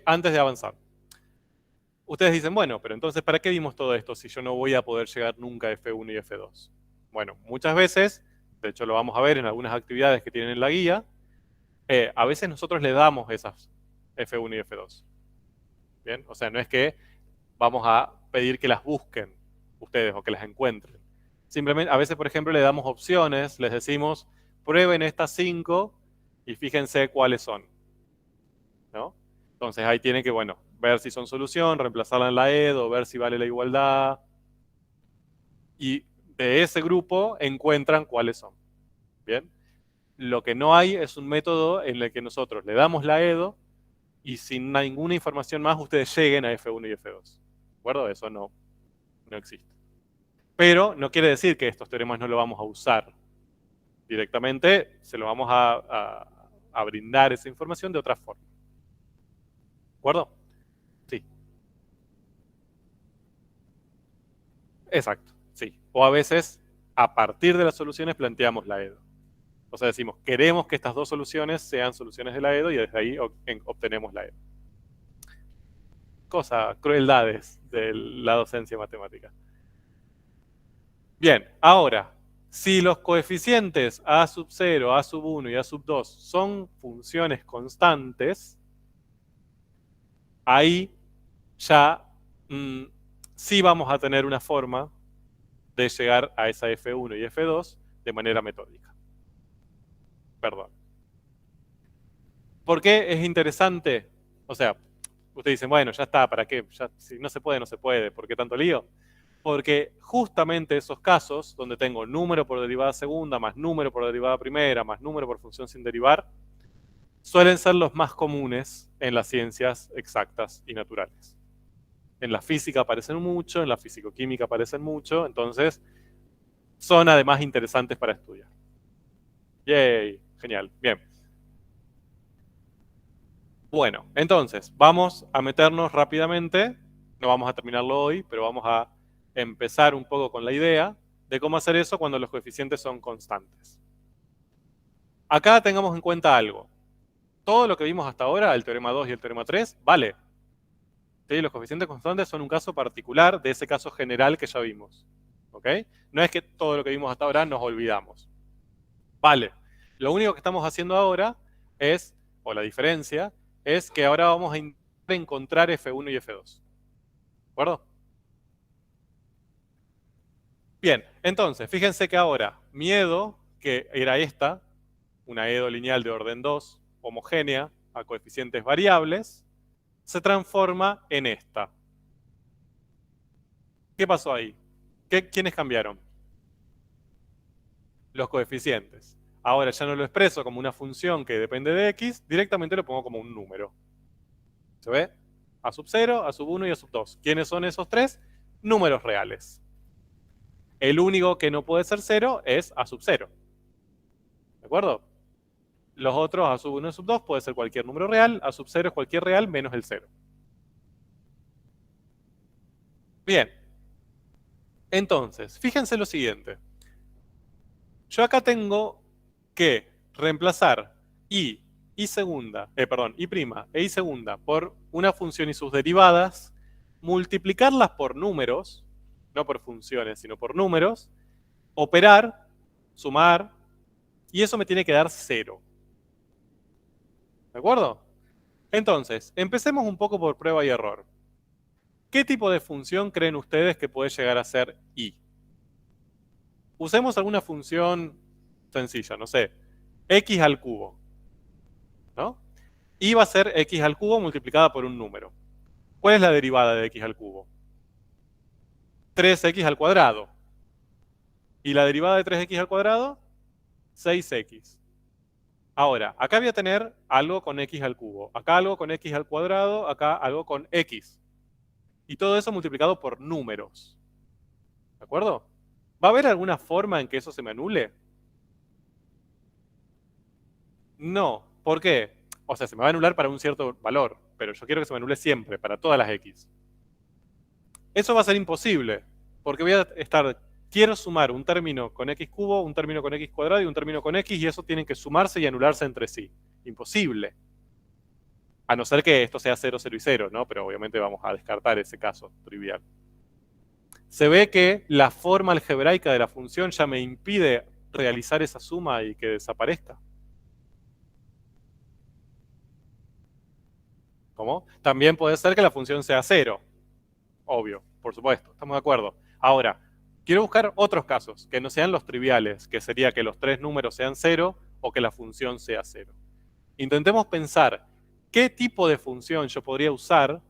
antes de avanzar, ustedes dicen, bueno, pero entonces, ¿para qué vimos todo esto si yo no voy a poder llegar nunca a F1 y F2? Bueno, muchas veces, de hecho lo vamos a ver en algunas actividades que tienen en la guía, a veces nosotros le damos esas F1 y F2. ¿Bien? O sea, no es que vamos a pedir que las busquen ustedes o que las encuentren. Simplemente, a veces, por ejemplo, le damos opciones, les decimos, prueben estas 5 y fíjense cuáles son. ¿No? Entonces ahí tienen que, bueno, ver si son solución, reemplazarla en la EDO, ver si vale la igualdad. Y de ese grupo encuentran cuáles son. ¿Bien? Lo que no hay es un método en el que nosotros le damos la EDO y sin ninguna información más ustedes lleguen a F1 y F2. ¿De acuerdo? Eso no existe. Pero no quiere decir que estos teoremas no lo vamos a usar. Directamente se lo vamos a brindar esa información de otra forma. ¿De acuerdo? Sí. Exacto, sí. O a veces, a partir de las soluciones, planteamos la EDO. O sea, decimos, queremos que estas dos soluciones sean soluciones de la EDO y desde ahí obtenemos la EDO. Crueldades de la docencia matemática. Bien, ahora, si los coeficientes a sub 0, a sub 1 y a sub 2 son funciones constantes, ahí ya sí vamos a tener una forma de llegar a esa F1 y F2 de manera metódica. Perdón. ¿Por qué es interesante? O sea, ustedes dicen, bueno, ya está, ¿para qué? Ya, si no se puede, no se puede. ¿Por qué tanto lío? Porque justamente esos casos, donde tengo número por derivada segunda, más número por derivada primera, más número por función sin derivar, suelen ser los más comunes en las ciencias exactas y naturales. En la física aparecen mucho, en la fisicoquímica aparecen mucho, entonces son además interesantes para estudiar. Yay, genial, bien. Bueno, entonces, vamos a meternos rápidamente, no vamos a terminarlo hoy, pero vamos a empezar un poco con la idea de cómo hacer eso cuando los coeficientes son constantes. Acá tengamos en cuenta algo. Todo lo que vimos hasta ahora, el teorema 2 y el teorema 3, vale. ¿Sí? Los coeficientes constantes son un caso particular de ese caso general que ya vimos. ¿Ok? No es que todo lo que vimos hasta ahora nos olvidamos. Vale. Lo único que estamos haciendo ahora es, o la diferencia, es que ahora vamos a intentar encontrar F1 y F2. ¿De acuerdo? Bien, entonces, fíjense que ahora mi EDO, que era esta, una EDO lineal de orden 2, homogénea, a coeficientes variables, se transforma en esta. ¿Qué pasó ahí? ¿Quiénes cambiaron? Los coeficientes. Ahora ya no lo expreso como una función que depende de x, directamente lo pongo como un número. ¿Se ve? A sub 0, a sub 1 y a sub 2. ¿Quiénes son esos tres? Números reales. El único que no puede ser 0 es a sub 0. ¿De acuerdo? Los otros, a sub 1 y a sub 2, puede ser cualquier número real, a sub 0 es cualquier real menos el 0. Bien. Entonces, fíjense lo siguiente. Yo acá tengo que reemplazar y segunda, y prima e y segunda por una función y sus derivadas, multiplicarlas por números, no por funciones, sino por números, operar, sumar, y eso me tiene que dar 0. ¿De acuerdo? Entonces, empecemos un poco por prueba y error. ¿Qué tipo de función creen ustedes que puede llegar a ser y? Usemos alguna función sencilla, no sé, x al cubo, ¿no? Y va a ser x al cubo multiplicada por un número. ¿Cuál es la derivada de x al cubo? 3x al cuadrado. ¿Y la derivada de 3x al cuadrado? 6x. Ahora, acá voy a tener algo con x al cubo, acá algo con x al cuadrado, acá algo con x. Y todo eso multiplicado por números. ¿De acuerdo? ¿Va a haber alguna forma en que eso se me anule? No. ¿Por qué? O sea, se me va a anular para un cierto valor, pero yo quiero que se me anule siempre, para todas las x. Eso va a ser imposible, porque voy a estar quiero sumar un término con x cubo, un término con x cuadrado y un término con x, y eso tienen que sumarse y anularse entre sí. Imposible. A no ser que esto sea 0, 0 y 0, ¿no? Pero obviamente vamos a descartar ese caso trivial. Se ve que la forma algebraica de la función ya me impide realizar esa suma y que desaparezca. ¿Cómo? También puede ser que la función sea 0. Obvio, por supuesto, estamos de acuerdo. Ahora, quiero buscar otros casos que no sean los triviales, que sería que los tres números sean 0 o que la función sea 0. Intentemos pensar qué tipo de función yo podría usar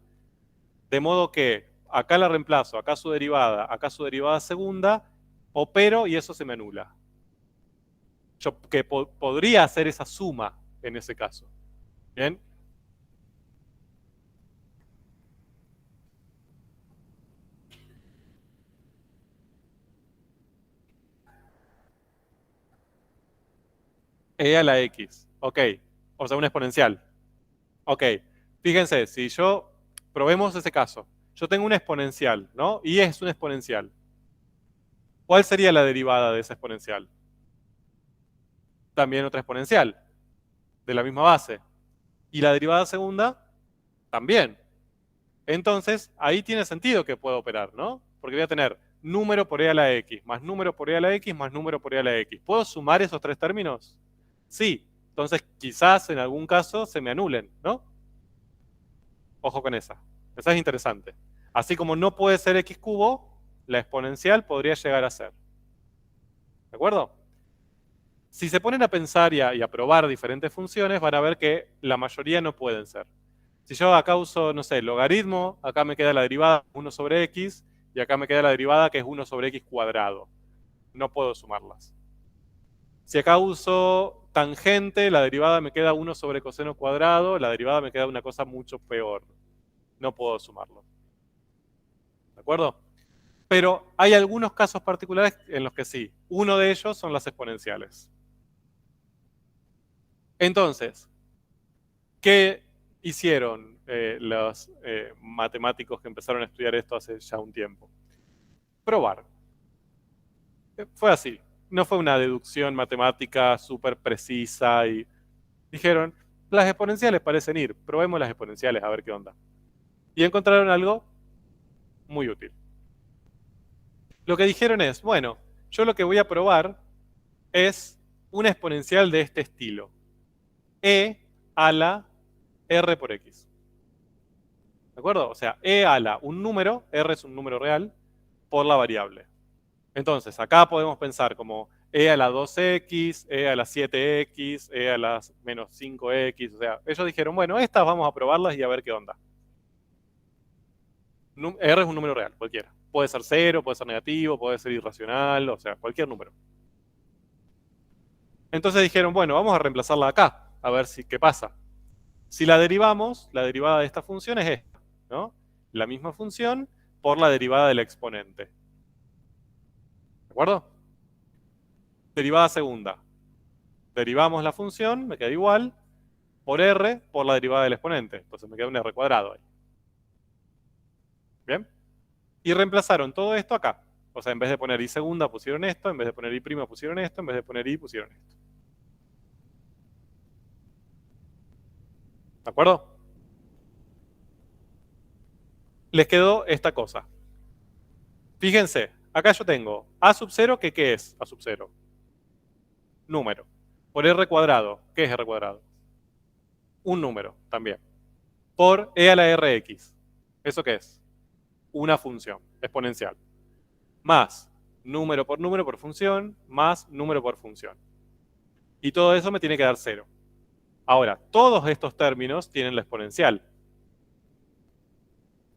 de modo que acá la reemplazo, acá su derivada segunda, opero y eso se me anula. Yo que podría hacer esa suma en ese caso. ¿Bien? E a la x. Ok. O sea, una exponencial. Ok. Fíjense, si yo probemos ese caso. Yo tengo una exponencial, ¿no? Y es una exponencial. ¿Cuál sería la derivada de esa exponencial? También otra exponencial, de la misma base. Y la derivada segunda, también. Entonces, ahí tiene sentido que pueda operar, ¿no? Porque voy a tener número por e a la x, más número por e a la x, más número por e a la x. ¿Puedo sumar esos tres términos? Sí. Entonces, quizás en algún caso se me anulen, ¿no? Ojo con esa. Esa es interesante. Así como no puede ser x cubo, la exponencial podría llegar a ser. ¿De acuerdo? Si se ponen a pensar y a probar diferentes funciones, van a ver que la mayoría no pueden ser. Si yo acá uso, no sé, logaritmo, acá me queda la derivada 1 sobre x, y acá me queda la derivada que es 1 sobre x cuadrado. No puedo sumarlas. Si acá uso tangente, la derivada me queda 1 sobre coseno cuadrado, la derivada me queda una cosa mucho peor. No puedo sumarlo. ¿De acuerdo? Pero hay algunos casos particulares en los que sí. Uno de ellos son las exponenciales. Entonces, ¿qué hicieron los matemáticos que empezaron a estudiar esto hace ya un tiempo? Probar. Fue así. No fue una deducción matemática súper precisa y dijeron, las exponenciales parecen ir, probemos las exponenciales a ver qué onda. Y encontraron algo muy útil. Lo que dijeron es, bueno, yo lo que voy a probar es una exponencial de este estilo. E a la r por x. ¿De acuerdo? O sea, e a la un número, r es un número real, por la variable. Entonces, acá podemos pensar como e a la 2x, e a la 7x, e a la menos 5x. O sea, ellos dijeron, bueno, estas vamos a probarlas y a ver qué onda. R es un número real, cualquiera. Puede ser cero, puede ser negativo, puede ser irracional, o sea, cualquier número. Entonces dijeron, bueno, vamos a reemplazarla acá, a ver qué pasa. Si la derivamos, la derivada de esta función es esta, ¿no? La misma función por la derivada del exponente. ¿De acuerdo? Derivada segunda. Derivamos la función, me queda igual, por r por la derivada del exponente. Entonces me queda un r cuadrado ahí. ¿Bien? Y reemplazaron todo esto acá. O sea, en vez de poner y segunda pusieron esto, en vez de poner y prima pusieron esto, en vez de poner y pusieron esto. ¿De acuerdo? Les quedó esta cosa. Fíjense, acá yo tengo a sub 0, que ¿qué es a sub 0? Número. Por r cuadrado, ¿qué es r cuadrado? Un número también. Por e a la rx. ¿Eso qué es? Una función exponencial. Más número por función, más número por función. Y todo eso me tiene que dar 0. Ahora, todos estos términos tienen la exponencial.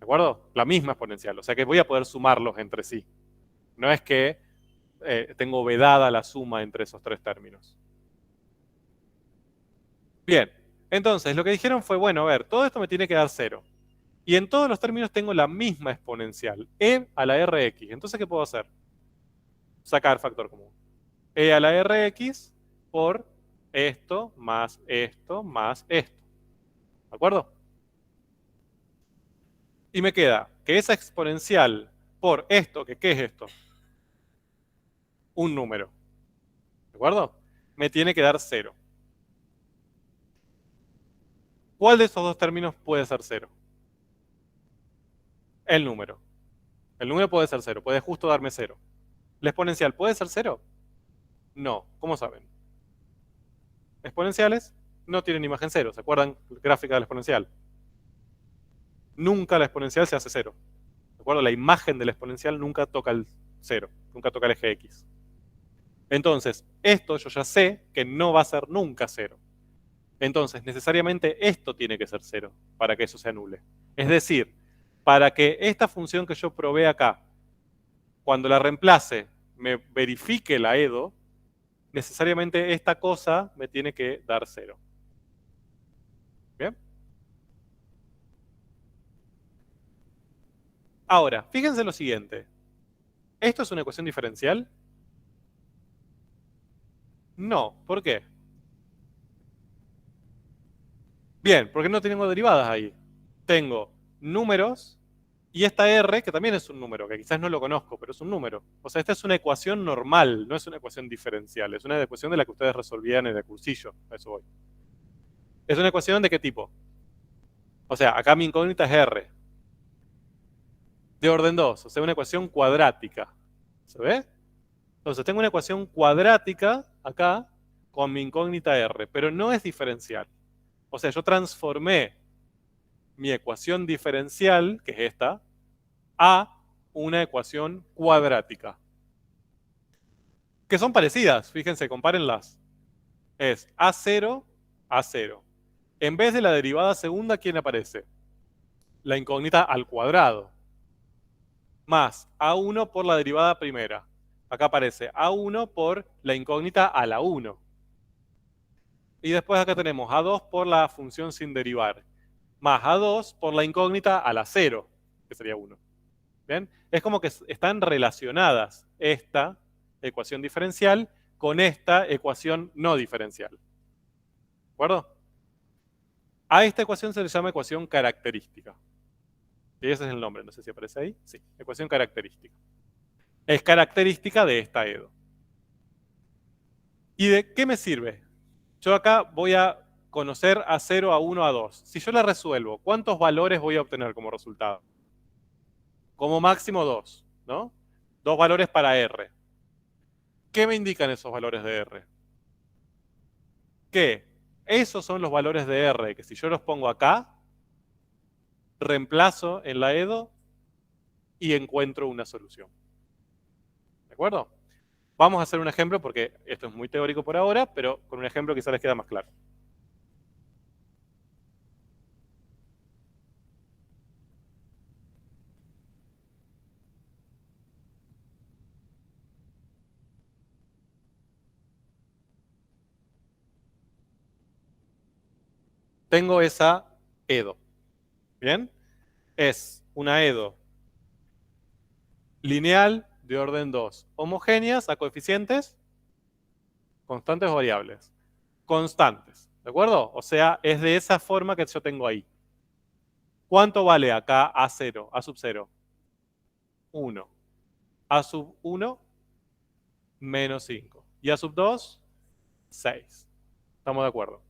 ¿De acuerdo? La misma exponencial. O sea que voy a poder sumarlos entre sí. No es que tengo vedada la suma entre esos tres términos. Bien, entonces lo que dijeron fue, bueno, a ver, todo esto me tiene que dar 0. Y en todos los términos tengo la misma exponencial, e a la rx. Entonces, ¿qué puedo hacer? Sacar factor común. E a la rx por esto, más esto, más esto. ¿De acuerdo? Y me queda que esa exponencial por esto, que ¿qué es esto? un número. ¿De acuerdo? Me tiene que dar 0. ¿Cuál de esos dos términos puede ser 0? El número. El número puede ser 0, puede justo darme 0. ¿La exponencial puede ser 0? No. ¿Cómo saben? Exponenciales no tienen imagen 0. ¿Se acuerdan? La gráfica de la exponencial. Nunca la exponencial se hace 0. ¿De acuerdo? La imagen de la exponencial nunca toca el 0. Nunca toca el eje X. Entonces, esto yo ya sé que no va a ser nunca 0. Entonces, necesariamente esto tiene que ser 0 para que eso se anule. Es decir, para que esta función que yo probé acá, cuando la reemplace, me verifique la EDO, necesariamente esta cosa me tiene que dar 0. ¿Bien? Ahora, fíjense lo siguiente. ¿Esto es una ecuación diferencial? No. ¿Por qué? Bien, porque no tengo derivadas ahí. Tengo números y esta R, que también es un número, que quizás no lo conozco, pero es un número. O sea, esta es una ecuación normal, no es una ecuación diferencial. Es una ecuación de la que ustedes resolvían en el cursillo. A eso voy. ¿Es una ecuación de qué tipo? O sea, acá mi incógnita es R. De orden 2, o sea, una ecuación cuadrática. ¿Se ve? Entonces, tengo una ecuación cuadrática acá con mi incógnita R, pero no es diferencial. O sea, yo transformé mi ecuación diferencial, que es esta, a una ecuación cuadrática. Que son parecidas, fíjense, compárenlas. Es A0, A0. En vez de la derivada segunda, ¿quién aparece? La incógnita al cuadrado. Más A1 por la derivada primera. Acá aparece A1 por la incógnita a la 1. Y después acá tenemos A2 por la función sin derivar. Más A2 por la incógnita a la 0, que sería 1. ¿Bien? Es como que están relacionadas esta ecuación diferencial con esta ecuación no diferencial. ¿De acuerdo? A esta ecuación se le llama ecuación característica. Y ese es el nombre, no sé si aparece ahí. Sí, ecuación característica. Es característica de esta EDO. ¿Y de qué me sirve? Yo acá voy a conocer a 0, a 1, a 2. Si yo la resuelvo, ¿cuántos valores voy a obtener como resultado? Como máximo 2, ¿no? 2 valores para R. ¿Qué me indican esos valores de R? Que esos son los valores de R, que si yo los pongo acá, reemplazo en la EDO y encuentro una solución. ¿De acuerdo? Vamos a hacer un ejemplo porque esto es muy teórico por ahora, pero con un ejemplo quizá les queda más claro. Tengo esa EDO. ¿Bien? Es una EDO lineal de orden 2, homogéneas a coeficientes constantes o variables. Constantes, ¿de acuerdo? O sea, es de esa forma que yo tengo ahí. ¿Cuánto vale acá A0, A sub 0? 1. A sub 1, menos 5. Y A sub 2, 6. ¿Estamos de acuerdo?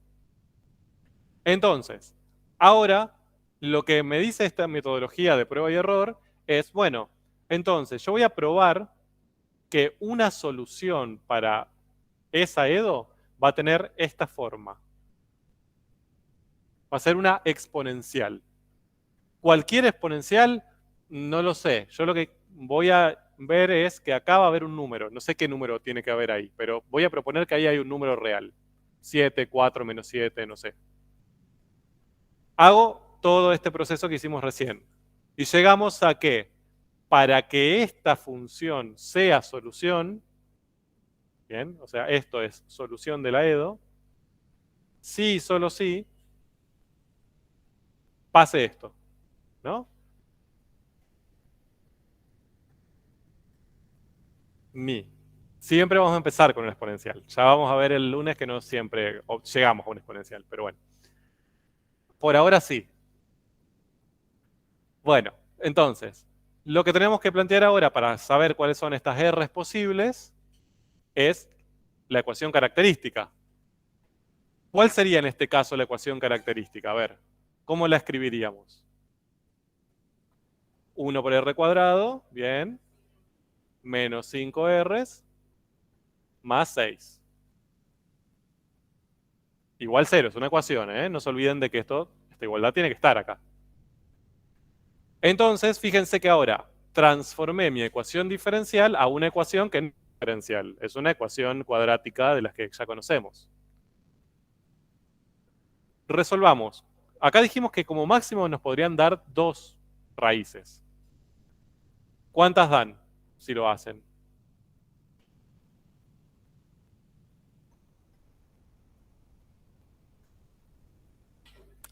Entonces, ahora, lo que me dice esta metodología de prueba y error es, bueno, entonces yo voy a probar que una solución para esa EDO va a tener esta forma. Va a ser una exponencial. Cualquier exponencial, no lo sé. Yo lo que voy a ver es que acá va a haber un número. No sé qué número tiene que haber ahí, pero voy a proponer que ahí hay un número real. 7, 4, menos 7, no sé. Hago todo este proceso que hicimos recién. Y llegamos a que para que esta función sea solución, bien, o sea, esto es solución de la EDO, sí y solo sí, pase esto, ¿no? Mi. Siempre vamos a empezar con un exponencial. Ya vamos a ver el lunes que no siempre llegamos a un exponencial, pero bueno. Por ahora sí. Bueno, entonces, lo que tenemos que plantear ahora para saber cuáles son estas R's posibles es la ecuación característica. ¿Cuál sería en este caso la ecuación característica? A ver, ¿cómo la escribiríamos? 1 por r cuadrado, bien, menos 5r más 6. Igual 0, es una ecuación, ¿eh? No se olviden de que esta igualdad tiene que estar acá. Entonces, fíjense que ahora transformé mi ecuación diferencial a una ecuación que no es diferencial. Es una ecuación cuadrática de las que ya conocemos. Resolvamos. Acá dijimos que como máximo nos podrían dar 2 raíces. ¿Cuántas dan si lo hacen?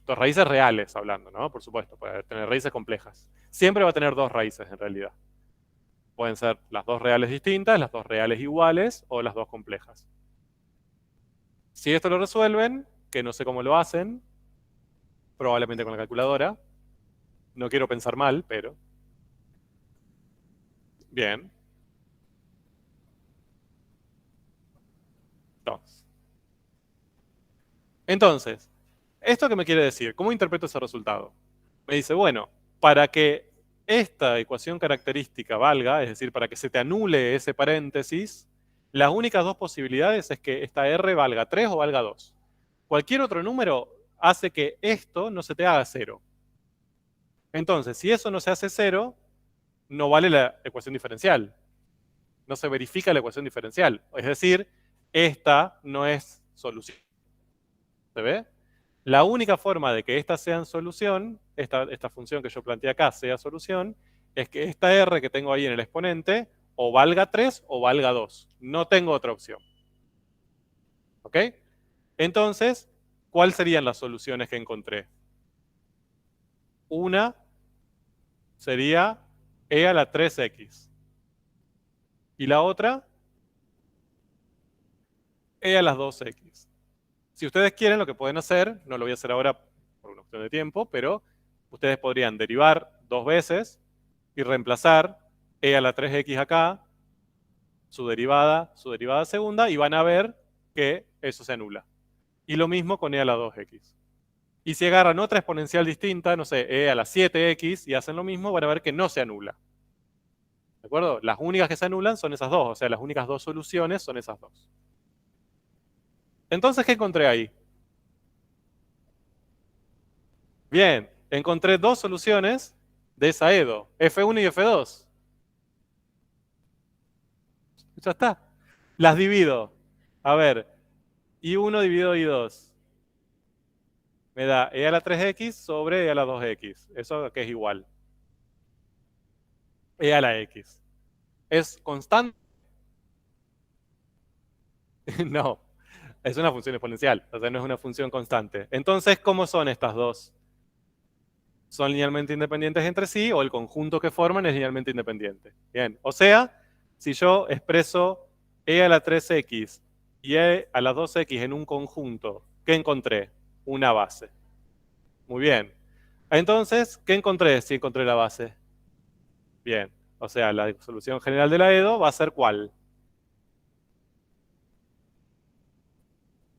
Dos raíces reales hablando, ¿no? Por supuesto, puede tener raíces complejas. Siempre va a tener 2 raíces en realidad. Pueden ser las 2 reales distintas, las 2 reales iguales o las 2 complejas. Si esto lo resuelven, que no sé cómo lo hacen, probablemente con la calculadora. No quiero pensar mal, pero... Bien. Entonces, ¿esto qué me quiere decir? ¿Cómo interpreto ese resultado? Me dice, bueno, para que esta ecuación característica valga, es decir, para que se te anule ese paréntesis, las únicas 2 posibilidades es que esta R valga 3 o valga 2. Cualquier otro número hace que esto no se te haga 0. Entonces, si eso no se hace 0, no vale la ecuación diferencial. No se verifica la ecuación diferencial. Es decir, esta no es solución. ¿Se ve? La única forma de que estas sean solución, esta función que yo planteé acá sea solución, es que esta R que tengo ahí en el exponente o valga 3 o valga 2. No tengo otra opción. ¿Ok? Entonces, ¿cuáles serían las soluciones que encontré? Una sería e a la 3x. Y la otra, e a las 2x. Si ustedes quieren, lo que pueden hacer, no lo voy a hacer ahora por una cuestión de tiempo, pero ustedes podrían derivar 2 veces y reemplazar e a la 3x acá, su derivada segunda, y van a ver que eso se anula. Y lo mismo con e a la 2x. Y si agarran otra exponencial distinta, no sé, e a la 7x, y hacen lo mismo, van a ver que no se anula. ¿De acuerdo? Las únicas que se anulan son esas dos, o sea, las únicas 2 soluciones son esas dos. Entonces, ¿qué encontré ahí? Bien, encontré 2 soluciones de esa EDO, F1 y F2. Ya está. Las divido. A ver, I1 dividido I2 me da e a la 3x sobre e a la 2x. Eso que es igual. E a la x. ¿Es constante? No, es una función exponencial, o sea, no es una función constante. Entonces, ¿cómo son estas dos? ¿Son linealmente independientes entre sí o el conjunto que forman es linealmente independiente? Bien, o sea, si yo expreso e a la 3x y e a la 2x en un conjunto, ¿qué encontré? Una base. Muy bien. Entonces, ¿qué encontré si encontré la base? Bien, o sea, la solución general de la EDO va a ser ¿cuál?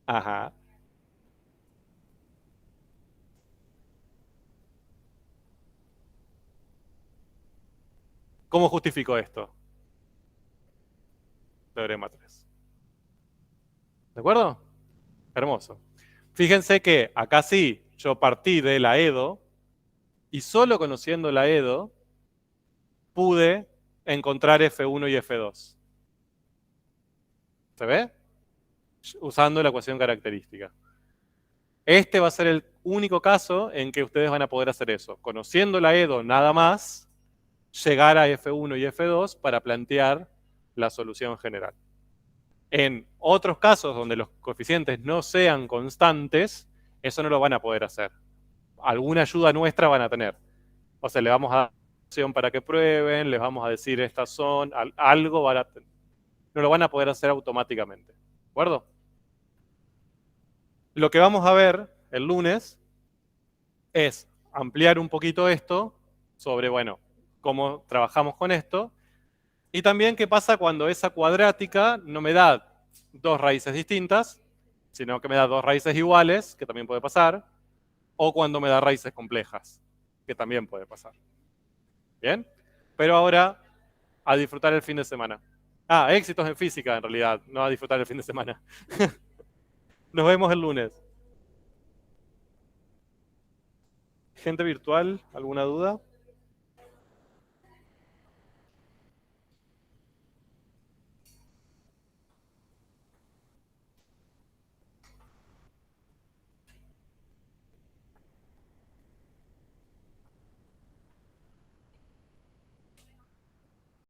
Ajá. ¿Cómo justifico esto? Teorema 3. ¿De acuerdo? Hermoso. Fíjense que acá sí, yo partí de la EDO y solo conociendo la EDO pude encontrar F1 y F2. ¿Se ve? Usando la ecuación característica. Este va a ser el único caso en que ustedes van a poder hacer eso. Conociendo la EDO nada más, llegar a F1 y F2 para plantear la solución general. En otros casos donde los coeficientes no sean constantes, eso no lo van a poder hacer. Alguna ayuda nuestra van a tener. O sea, le vamos a dar opción para que prueben, les vamos a decir estas son, algo van a tener. No lo van a poder hacer automáticamente. ¿De acuerdo? Lo que vamos a ver el lunes es ampliar un poquito esto sobre, bueno, cómo trabajamos con esto Y también qué pasa cuando esa cuadrática no me da dos raíces distintas, sino que me da dos raíces iguales, que también puede pasar, o cuando me da raíces complejas, que también puede pasar. ¿Bien? Pero ahora, a disfrutar el fin de semana. Ah, éxitos en física, en realidad, no a disfrutar el fin de semana. Nos vemos el lunes. Gente virtual, ¿alguna duda?